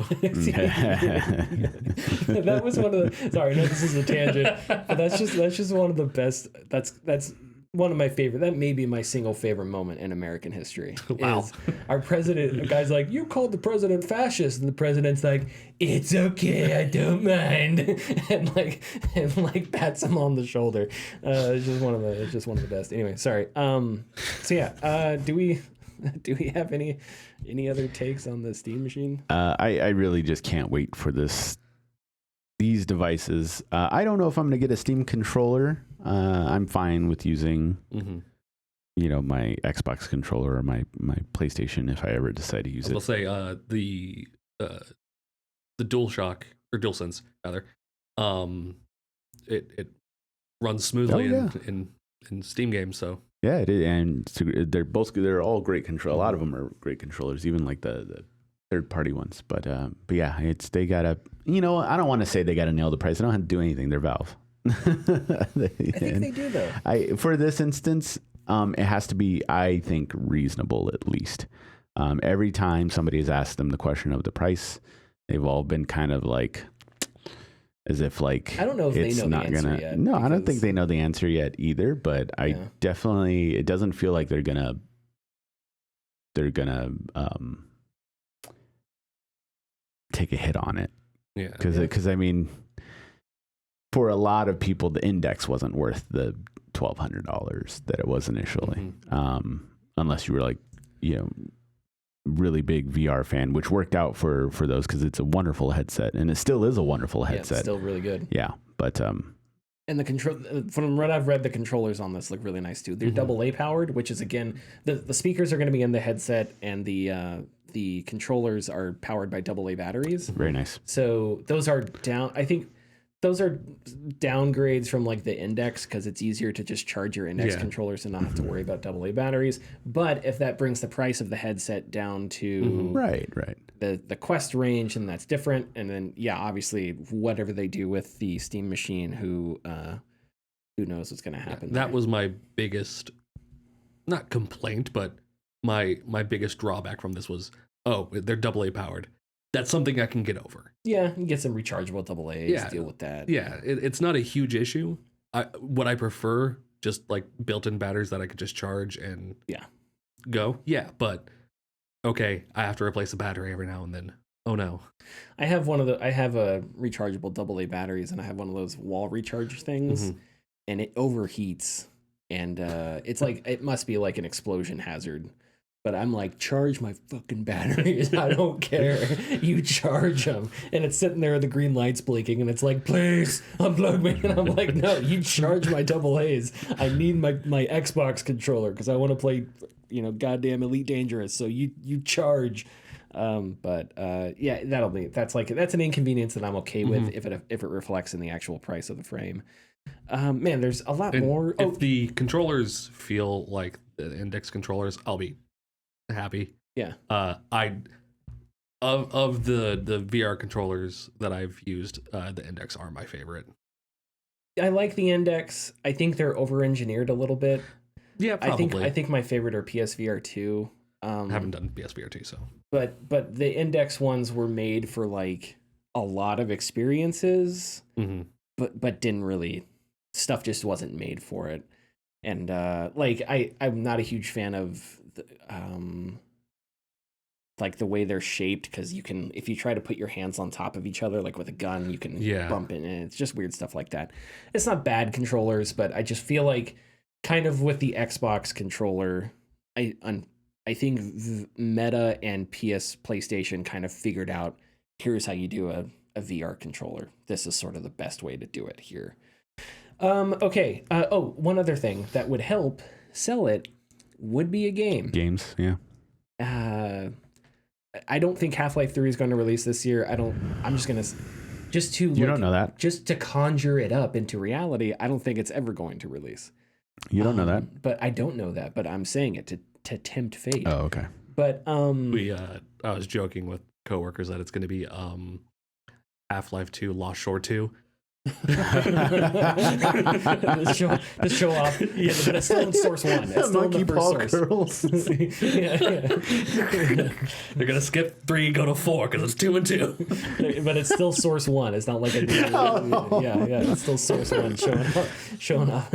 That was one of the. Sorry, no, this is a tangent, but that's just one of the best. That's one of my favorite. That may be my single favorite moment in American history. Wow. Is our president, a guy's like, "You called the president fascist," and the president's like, "It's okay, I don't mind," and like pats him on the shoulder. It's just one of the best. Anyway, sorry. So yeah, do we have any other takes on the Steam machine? I really just can't wait for these devices. I don't know if I'm going to get a Steam controller. I'm fine with using, my Xbox controller or my PlayStation if I ever decide to use it. I'll say the DualShock or DualSense rather, it runs smoothly in Steam games. So yeah, it is, and they're all great control. A lot of them are great controllers, even like the third party ones. But yeah, they gotta. I don't want to say they gotta nail the price. They don't have to do anything. They're Valve. I think they do though. For this instance, it has to be, I think, reasonable at least. Every time somebody has asked them the question of the price, they've all been kind of like, as if like, I don't know if they know the answer yet. No, I don't think they know the answer yet either. But I definitely, it doesn't feel like they're gonna take a hit on it. Yeah, because I mean, for a lot of people, the index wasn't worth the $1,200 that it was initially, unless you were like, really big VR fan, which worked out for those because it's a wonderful headset, and it still is a wonderful headset. It's still really good. Yeah, but and the control, from what I've read, the controllers on this look really nice too. They're AA powered, which is again the speakers are going to be in the headset, and the controllers are powered by AA batteries. Very nice. So those are down. I think those are downgrades from like the index because it's easier to just charge your index controllers and not have to worry about AA batteries. But if that brings the price of the headset down to right the Quest range, and that's different. And then obviously whatever they do with the Steam machine, who knows what's going to happen. That was my biggest, not complaint, but my biggest drawback from this was, they're AA powered. That's something I can get over. Yeah, you get some rechargeable AA's, deal with that. Yeah, it's not a huge issue. What I prefer, just like built-in batteries that I could just charge and go. Yeah, but okay, I have to replace the battery every now and then. Oh no. I have a rechargeable AA batteries, and I have one of those wall recharge things, and it overheats, and it's like, it must be like an explosion hazard. But I'm like, charge my fucking batteries. I don't care. You charge them. And it's sitting there, the green light's blinking, and it's like, please, unplug me. And I'm like, no, you charge my AA's. I need my Xbox controller because I want to play, goddamn Elite Dangerous. So you charge. That's an inconvenience that I'm okay with if it reflects in the actual price of the frame. Man, there's a lot more. If the controllers feel like the index controllers, I'll be happy. Yeah. Of the VR controllers that I've used, the index are my favorite. I like the index. I think they're over-engineered a little bit. Yeah, probably. I think my favorite are PSVR 2. I haven't done PSVR 2, so. But the index ones were made for like a lot of experiences, but didn't really, stuff just wasn't made for it. And I'm not a huge fan of like the way they're shaped, because you can, if you try to put your hands on top of each other like with a gun, you can bump it, and it's just weird stuff like that. It's not bad controllers, but I just feel like kind of with the Xbox controller, I think Meta and PlayStation kind of figured out, here's how you do a VR controller. This is sort of the best way to do it here. Okay. One other thing that would help sell it would be a game. Games, yeah. I don't think Half-Life 3 is going to release this year. I'm just going to, just to, you don't know that. Just to conjure it up into reality, I don't think it's ever going to release. You don't know that? But I don't know that, but I'm saying it to tempt fate. Oh, okay. But I was joking with coworkers that it's going to be Half-Life 2 Lost Shore 2. to show off. Yeah, but it's still in source one. It's still in the first source. They're gonna skip 3, go to 4 because it's 2 and 2. But it's still source one. It's not like a it's still source one showing off.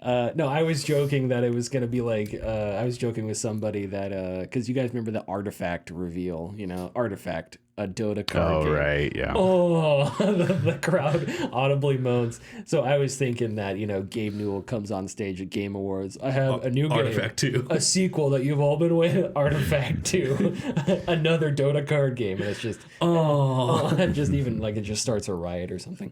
No, I was joking that it was gonna be like I was joking with somebody that because you guys remember the artifact reveal, artifact. A Dota card game. Right, yeah. Oh, the crowd audibly moans. So I was thinking that, Gabe Newell comes on stage at Game Awards. I have a new game. Artifact 2. A sequel that you've all been waiting. Artifact 2. Another Dota card game. And it's just, just even like it just starts a riot or something.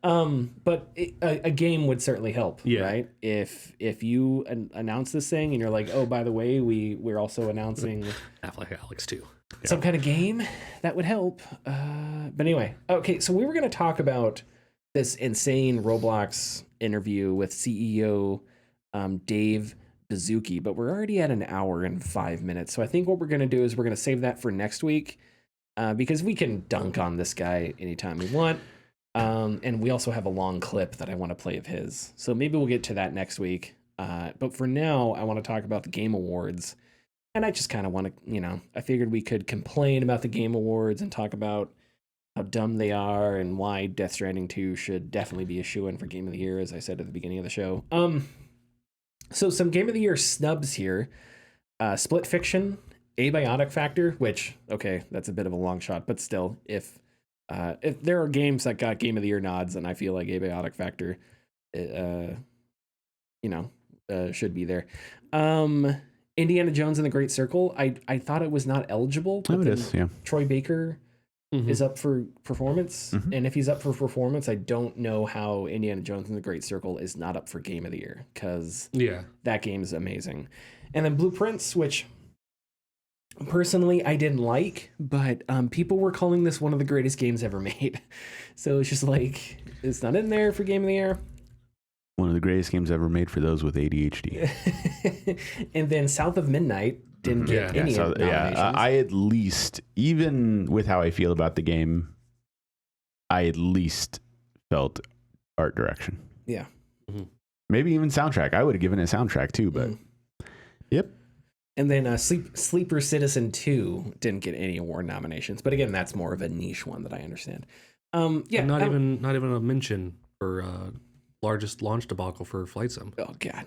But a game would certainly help, right? If you announce this thing and you're like, oh, by the way, we're also announcing Half-Life Alyx 2. Some kind of game that would help. But anyway, okay, so we were going to talk about this insane Roblox interview with CEO Dave Baszucki, but we're already at an hour and 5 minutes. So I think what we're going to do is we're going to save that for next week because we can dunk on this guy anytime we want. And we also have a long clip that I want to play of his. So maybe we'll get to that next week. But for now, I want to talk about the Game Awards. And I just kind of want to, I figured we could complain about the Game Awards and talk about how dumb they are and why Death Stranding 2 should definitely be a shoo-in for Game of the Year, as I said at the beginning of the show. So some Game of the Year snubs here. Split Fiction, Abiotic Factor, which, okay, that's a bit of a long shot, but still, if there are games that got Game of the Year nods, and I feel like Abiotic Factor, should be there. Indiana Jones and the Great Circle, I thought it was not eligible, but it is, yeah. Troy Baker is up for performance, and if he's up for performance, I don't know how Indiana Jones and the Great Circle is not up for Game of the Year, because that game is amazing. And then Blueprints, which personally I didn't like, but people were calling this one of the greatest games ever made, so it's just like, it's not in there for Game of the Year. One of the greatest games ever made for those with ADHD. And then South of Midnight didn't get any nominations. I at least, even with how I feel about the game, I at least felt art direction. Yeah. Maybe even soundtrack. I would have given it a soundtrack too, but yep. And then Sleeper Citizen 2 didn't get any award nominations, but again, that's more of a niche one that I understand. Not even a mention for largest launch debacle for Flight Sim. Oh god.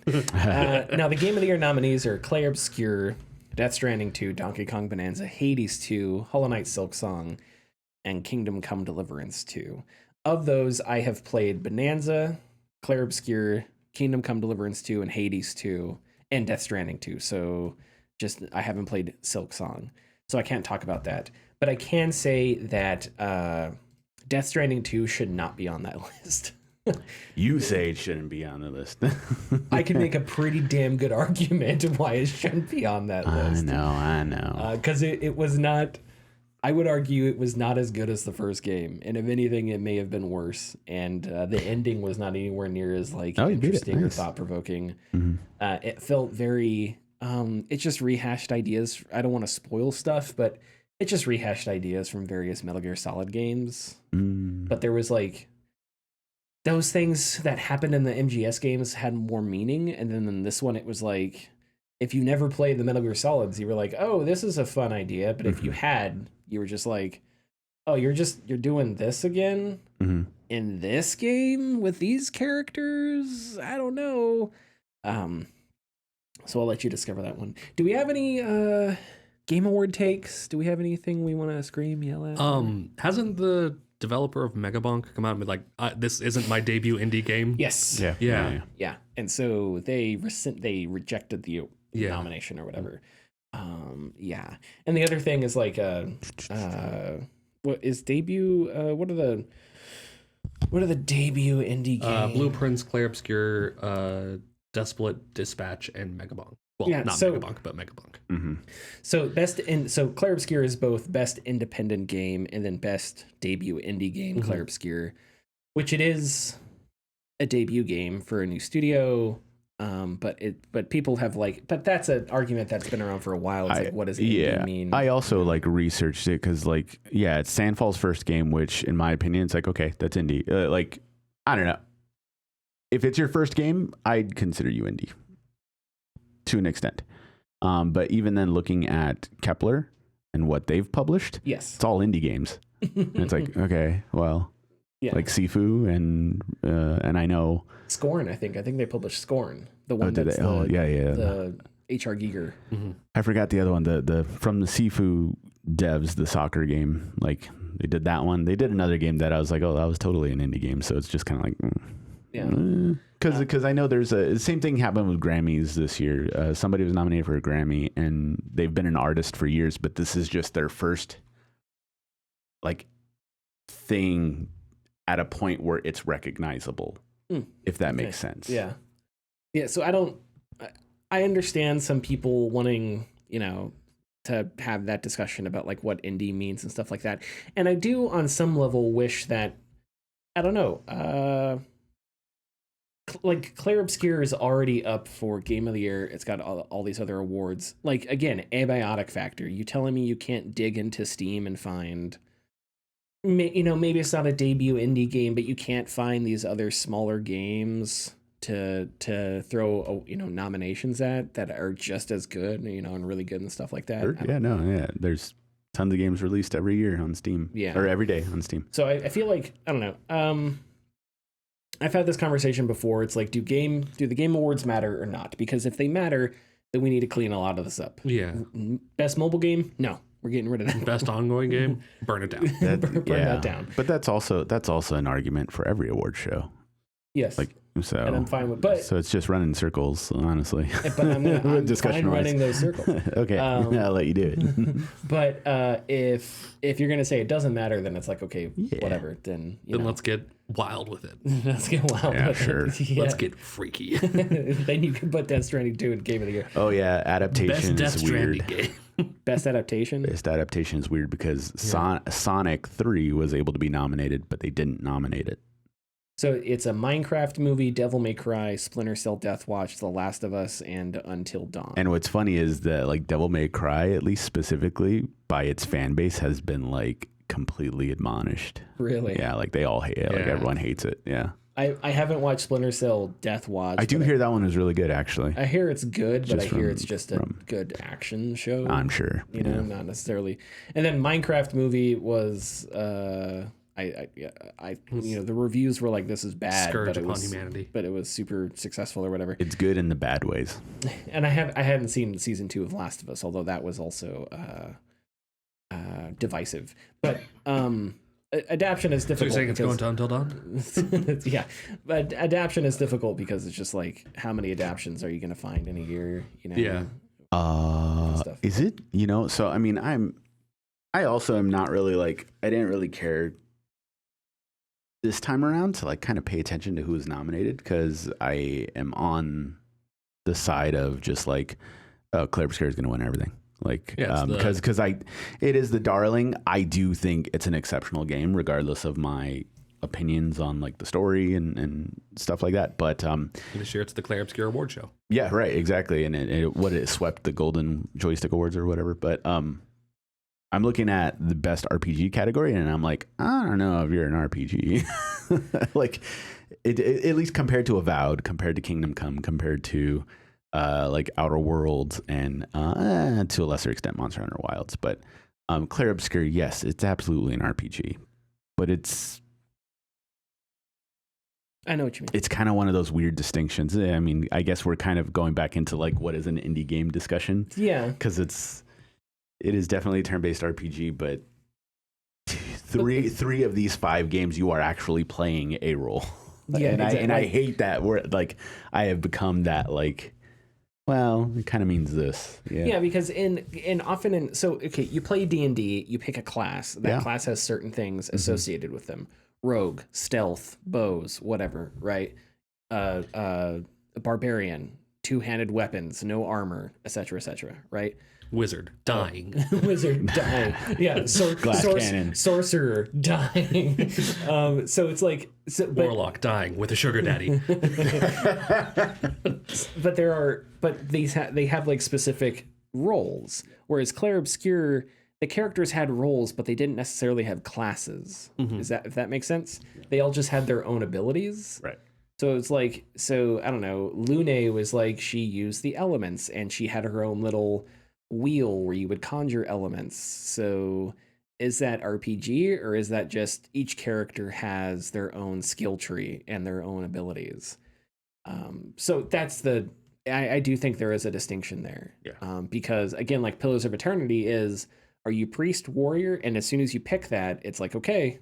Now the Game of the Year nominees are Clay Obscure, Death Stranding 2, Donkey Kong Bonanza, Hades 2, Hollow Knight Silksong, and Kingdom Come Deliverance 2. Of those, I have played Bonanza, Clair Obscure, Kingdom Come Deliverance 2, and Hades 2, and Death Stranding 2. So I haven't played Silksong, so I can't talk about that. But I can say that Death Stranding 2 should not be on that list. You say it shouldn't be on the list. I can make a pretty damn good argument of why it shouldn't be on that list. I know. Because it was not, I would argue it was not as good as the first game. And if anything, it may have been worse. And the ending was not anywhere near as interesting or thought-provoking. It felt very, it just rehashed ideas. I don't want to spoil stuff, but it just rehashed ideas from various Metal Gear Solid games. But there was those things that happened in the MGS games had more meaning, and then in this one it was like, if you never played the Metal Gear Solids, you were like, oh, this is a fun idea, but if you had, you were just like, oh, you're doing this again in this game with these characters? I don't know. So I'll let you discover that one. Do we have any Game Award takes? Do we have anything we want to scream, yell at? Hasn't the developer of Megabonk come out and be like, this isn't my debut indie game? Yes. Yeah. And so they rejected the nomination or whatever. And the other thing is what is debut? What are the debut indie games? Blueprints, Clair Obscure, Desolate Dispatch, and Megabonk. Well, Megabonk, but Megabonk. So Clair Obscure is both best independent game and then best debut indie game, Clair Obscure, which it is a debut game for a new studio. But people have but that's an argument that's been around for a while. It's what does indie mean? I also researched it because it's Sandfall's first game, which in my opinion, it's okay, that's indie. I don't know. If it's your first game, I'd consider you indie to an extent. But even then, looking at Kepler and what they've published, yes, it's all indie games. And it's okay, well, Sifu and I know Scorn. I think they published Scorn, the one the HR Giger. Mm-hmm. I forgot the other one. The from the Sifu devs, the soccer game. They did that one. They did another game that I was that was totally an indie game. So it's just kind of because I know there's the same thing happened with Grammys this year. Somebody was nominated for a Grammy, and they've been an artist for years, but this is just their first thing at a point where it's recognizable, if that makes sense. Yeah. So I understand some people wanting, to have that discussion about what indie means and stuff like that. And I do on some level wish that, I don't know, Clair Obscur is already up for Game of the Year. It's got all these other awards. Again, Abiotic Factor. You telling me you can't dig into Steam and find, maybe it's not a debut indie game, but you can't find these other smaller games to throw nominations at that are just as good, and really good and stuff like that. Sure. There's tons of games released every year on Steam. Or every day on Steam. So I feel I don't know. I've had this conversation before. It's do the Game Awards matter or not? Because if they matter, then we need to clean a lot of this up. Yeah. Best mobile game? No, we're getting rid of that. Best ongoing game? Burn it down. Burn that down. But that's also an argument for every award show. Yes. So, and I'm fine with, so it's just running in circles, honestly. But I'm fine running those circles. Okay, I'll let you do it. But if you're gonna say it doesn't matter, then it's whatever. Then let's get wild with it. Let's get wild. Yeah, with sure. It. Yeah. Let's get freaky. Then you can put Death Stranding 2 in Game of the Year. Oh yeah, adaptation Best is Death weird. Stranding game. Best adaptation. Best adaptation is weird because Sonic 3 was able to be nominated, but they didn't nominate it. So it's a Minecraft movie, Devil May Cry, Splinter Cell, Death Watch, The Last of Us, and Until Dawn. And what's funny is that Devil May Cry, at least specifically by its fan base, has been completely admonished. Really? Yeah, they all hate it. Everyone hates it. Yeah. I haven't watched Splinter Cell, Death Watch. I do hear that one is really good, actually. I hear it's good, but I hear it's just a good action show. I'm sure. Not necessarily. And then Minecraft movie was the reviews were this is bad, Scourge upon humanity, but it was super successful or whatever. It's good in the bad ways. And I hadn't seen season 2 of Last of Us, although that was also divisive. But adaption is difficult. So you're saying it's going to Until Dawn? Yeah, but adaption is difficult because it's just how many adaptions are you going to find in a year? Yeah. Stuff. Is it? So I mean, I also am not really I didn't really care this time around to kind of pay attention to who's nominated because I am on the side of just Clair Obscur is going to win everything. Because it is the darling. I do think it's an exceptional game, regardless of my opinions on the story and stuff like that. But this year it's the Clair Obscur Award show. Yeah, right, exactly. And it swept the Golden Joystick Awards or whatever. But I'm looking at the best RPG category, and I'm I don't know if you're an RPG. At least compared to Avowed, compared to Kingdom Come, compared to Outer Worlds, and to a lesser extent Monster Hunter Wilds. But Clair Obscur, yes, it's absolutely an RPG, but I know what you mean. It's kind of one of those weird distinctions. I mean, I guess we're kind of going back into what is an indie game discussion. Yeah, because it is definitely a turn-based RPG, but three of these 5 games you are actually playing a role. Yeah, and I hate that where I have become that well, it kind of means this. Yeah, because you play D&D, you pick a class. That class has certain things associated with them. Rogue, stealth, bows, whatever, right? Barbarian, two-handed weapons, no armor, etc., right? Wizard dying. Wizard dying. Yeah, Glass cannon. sorcerer dying. So it's like Warlock dying with a sugar daddy. but they have like specific roles, whereas Clair Obscur, the characters had roles, but they didn't necessarily have classes. If that makes sense? They all just had their own abilities. Right. So it's like, I don't know, Lune was like, she used the elements and she had her own little wheel where you would conjure elements. So is that RPG, or is that just each character has their own skill tree and their own abilities? So that's I do think there is a distinction there. Yeah. Because again, like Pillars of Eternity are you priest, warrior? And as soon as you pick that, it's like, okay,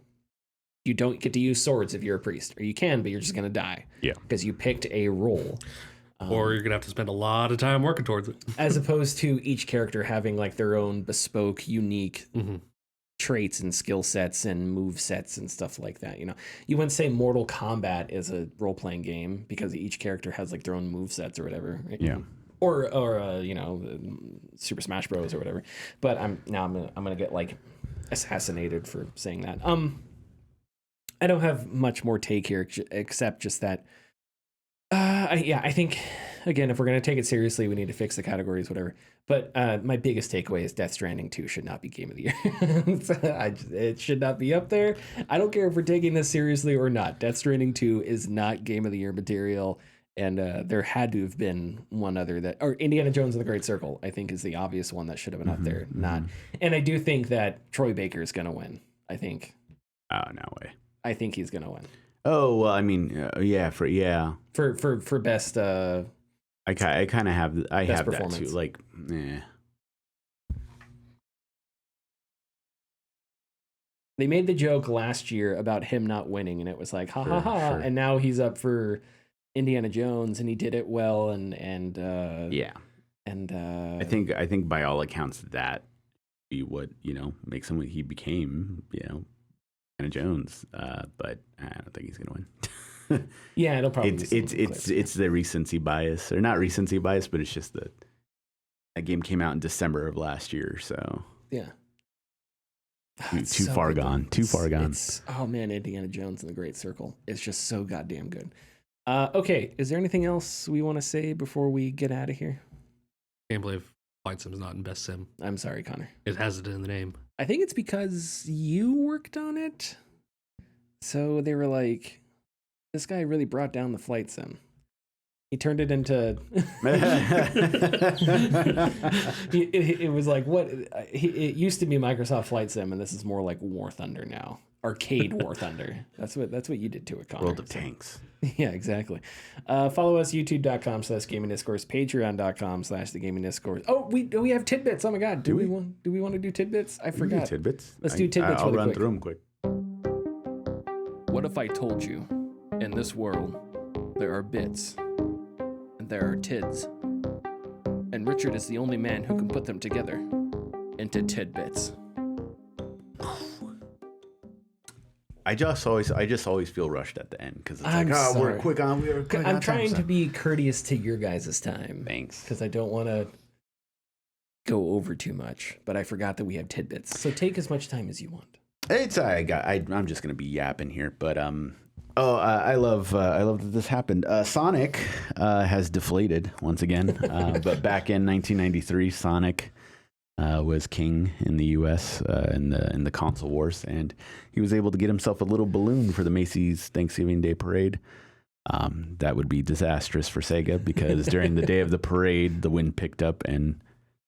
you don't get to use swords if you're a priest, or you can, but you're just going to die. Yeah. Because you picked a role. Or you're going to have to spend a lot of time working towards it. As opposed to each character having like their own bespoke, unique traits and skill sets and move sets and stuff like that. You know, you wouldn't say Mortal Kombat is a role-playing game because each character has like their own move sets or whatever. Right? Yeah. Or you know, Super Smash Bros. Or whatever. But I'm gonna get like assassinated for saying that. I don't have much more take here except just that. I think, again, if we're going to take it seriously, we need to fix the categories, whatever. But my biggest takeaway is Death Stranding 2 should not be Game of the Year. It should not be up there. I don't care if we're taking this seriously or not. Death Stranding 2 is not Game of the Year material. And there had to have been one other or Indiana Jones and the Great Circle, I think, is the obvious one that should have been up there. Not. And I do think that Troy Baker is going to win. I think. Oh, no way. I think he's going to win. Oh, well, I mean, For best. I kind of have that too. Like, They made the joke last year about him not winning, and it was like, ha ha ha. Sure. And now he's up for Indiana Jones, and he did it well. And yeah. And I think by all accounts that he would, make someone he became, Indiana Jones. But I don't think he's gonna win. Yeah, it'll probably it's the recency bias, or not recency bias, but it's just that game came out in December of last year, so yeah, too far gone. Oh man, Indiana Jones and the Great Circle, it's just so goddamn good. Okay, is there anything else we want to say before we get out of here? Can't believe Flight Sim's not in Best Sim. I'm sorry, Connor. It has it in the name. I think it's because you worked on it, so they were like, this guy really brought down the Flight Sim. He turned it into. It was like what it used to be Microsoft Flight Sim, and this is more like War Thunder now. Arcade War Thunder. That's what you did to it, Connor. World of Tanks. Yeah, exactly. Follow us youtube.com/gaming discourse, patreon.com/the gaming discourse. Oh, we have tidbits. Oh my god, do we want to do tidbits? I forgot. Tidbits. Let's do tidbits. I'll really run quick. through them quick. What if I told you, in this world, there are bits, and there are tids, and Richard is the only man who can put them together into tidbits. I just always feel rushed at the end because it's we're quick on. I'm trying to be courteous to your guys' time. Thanks. Because I don't want to go over too much, but I forgot that we have tidbits. So take as much time as you want. I'm just gonna be yapping here, but I love that this happened. Sonic has deflated once again, but back in 1993, Sonic was king in the U.S. In the console wars, and he was able to get himself a little balloon for the Macy's Thanksgiving Day Parade. That would be disastrous for Sega because during the day of the parade, the wind picked up and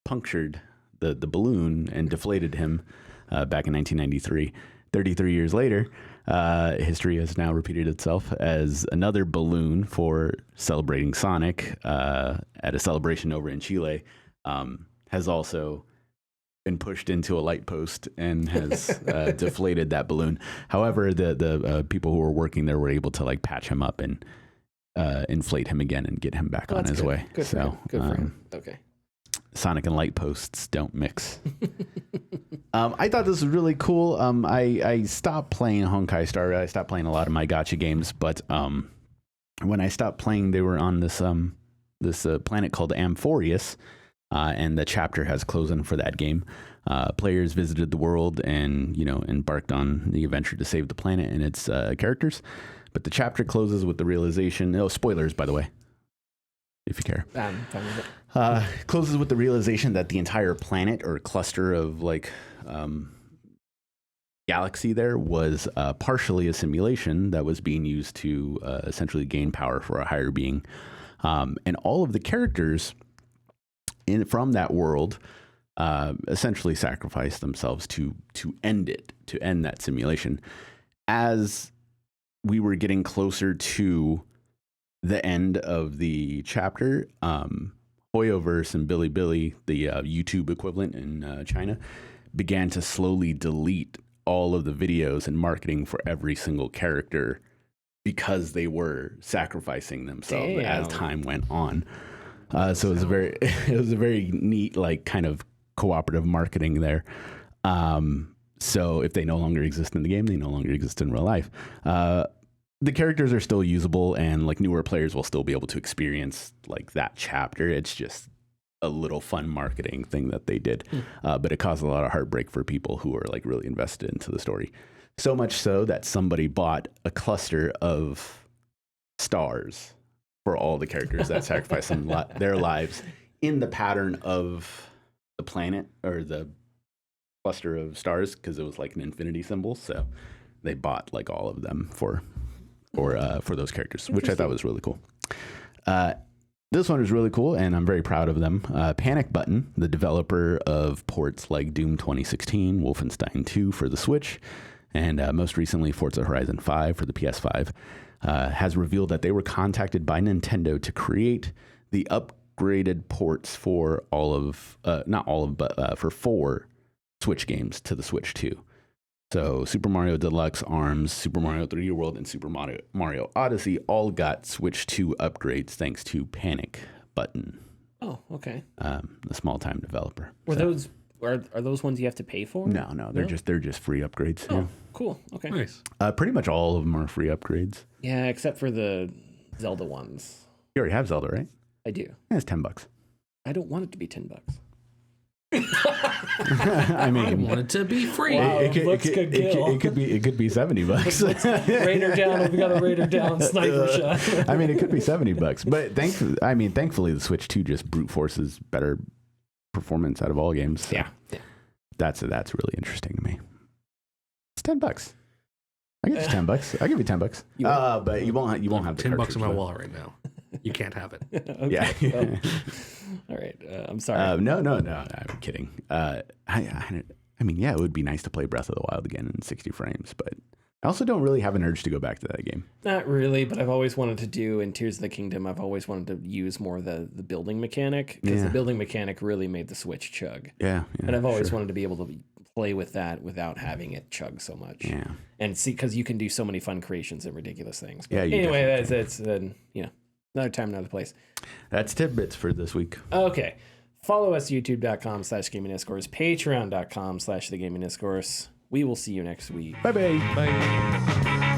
punctured the balloon and deflated him. Back in 1993. 33 years later, history has now repeated itself as another balloon for celebrating Sonic at a celebration over in Chile has also been pushed into a light post and has deflated that balloon. However, the people who were working there were able to patch him up and inflate him again and get him back on his way. Good for him. Good for him. Okay. Sonic and light posts don't mix. I thought this was really cool. I stopped playing Honkai Star. I stopped playing a lot of my gacha games, but when I stopped playing, they were on this this planet called Amphorius, and the chapter has closing for that game. Players visited the world and, embarked on the adventure to save the planet and its characters. But the chapter closes with the realization, spoilers, by the way, if you care. Fine with it. Closes with the realization that the entire planet or cluster of galaxy there was partially a simulation that was being used to essentially gain power for a higher being. And all of the characters from that world essentially sacrificed themselves to end it, to end that simulation. As we were getting closer to the end of the chapter, Hoyoverse and Bilibili, the YouTube equivalent in China, began to slowly delete all of the videos and marketing for every single character because they were sacrificing themselves as time went on. So it was a very neat, kind of cooperative marketing there. So if they no longer exist in the game, they no longer exist in real life. The characters are still usable, and newer players will still be able to experience that chapter. It's just a little fun marketing thing that they did, but it caused a lot of heartbreak for people who are really invested into the story. So much so that somebody bought a cluster of stars for all the characters that sacrificed their lives in the pattern of the planet or the cluster of stars, because it was an infinity symbol. So they bought all of them for those characters, which I thought was really cool. This one is really cool, and I'm very proud of them. Panic Button, the developer of ports like Doom 2016, Wolfenstein 2 for the Switch, and most recently Forza Horizon 5 for the PS5, has revealed that they were contacted by Nintendo to create the upgraded ports for for 4 Switch games to the Switch 2. So Super Mario Deluxe, ARMS, Super Mario 3D World, and Super Mario Odyssey all got Switch 2 upgrades thanks to Panic Button. Oh, okay. A small-time developer. Those are those ones you have to pay for? No, they're just free upgrades. Oh, yeah. cool. Okay. Nice. Pretty much all of them are free upgrades. Yeah, except for the Zelda ones. You already have Zelda, right? I do. Yeah, it's $10. I don't want it to be $10. I mean, want it to be free. Wow. it could be $70. Raid her down. We got to raid her down. Sniper shot. I mean, it could be $70, but thankfully, the Switch 2 just brute forces better performance out of all games. So yeah. That's really interesting to me. It's $10. I give you $10. I'll give you $10. But you won't have the $10 in my though. wallet right now. You can't have it. Okay, Yeah. well, all right. I'm sorry. No, I'm kidding. I mean, yeah, it would be nice to play Breath of the Wild again in 60 frames, but I also don't really have an urge to go back to that game. Not really, but I've always wanted to do in Tears of the Kingdom. I've always wanted to use more of the building mechanic, because the building mechanic really made the Switch chug. Yeah. And I've always wanted to be able to play with that without having it chug so much. Yeah. And see, because you can do so many fun creations and ridiculous things. But Yeah, you anyway, definitely that's another time, another place. That's Tidbits for this week. Okay. Follow us, youtube.com/gamingdiscourse, patreon.com/thegamingdiscourse. We will see you next week. Bye-bye. Bye.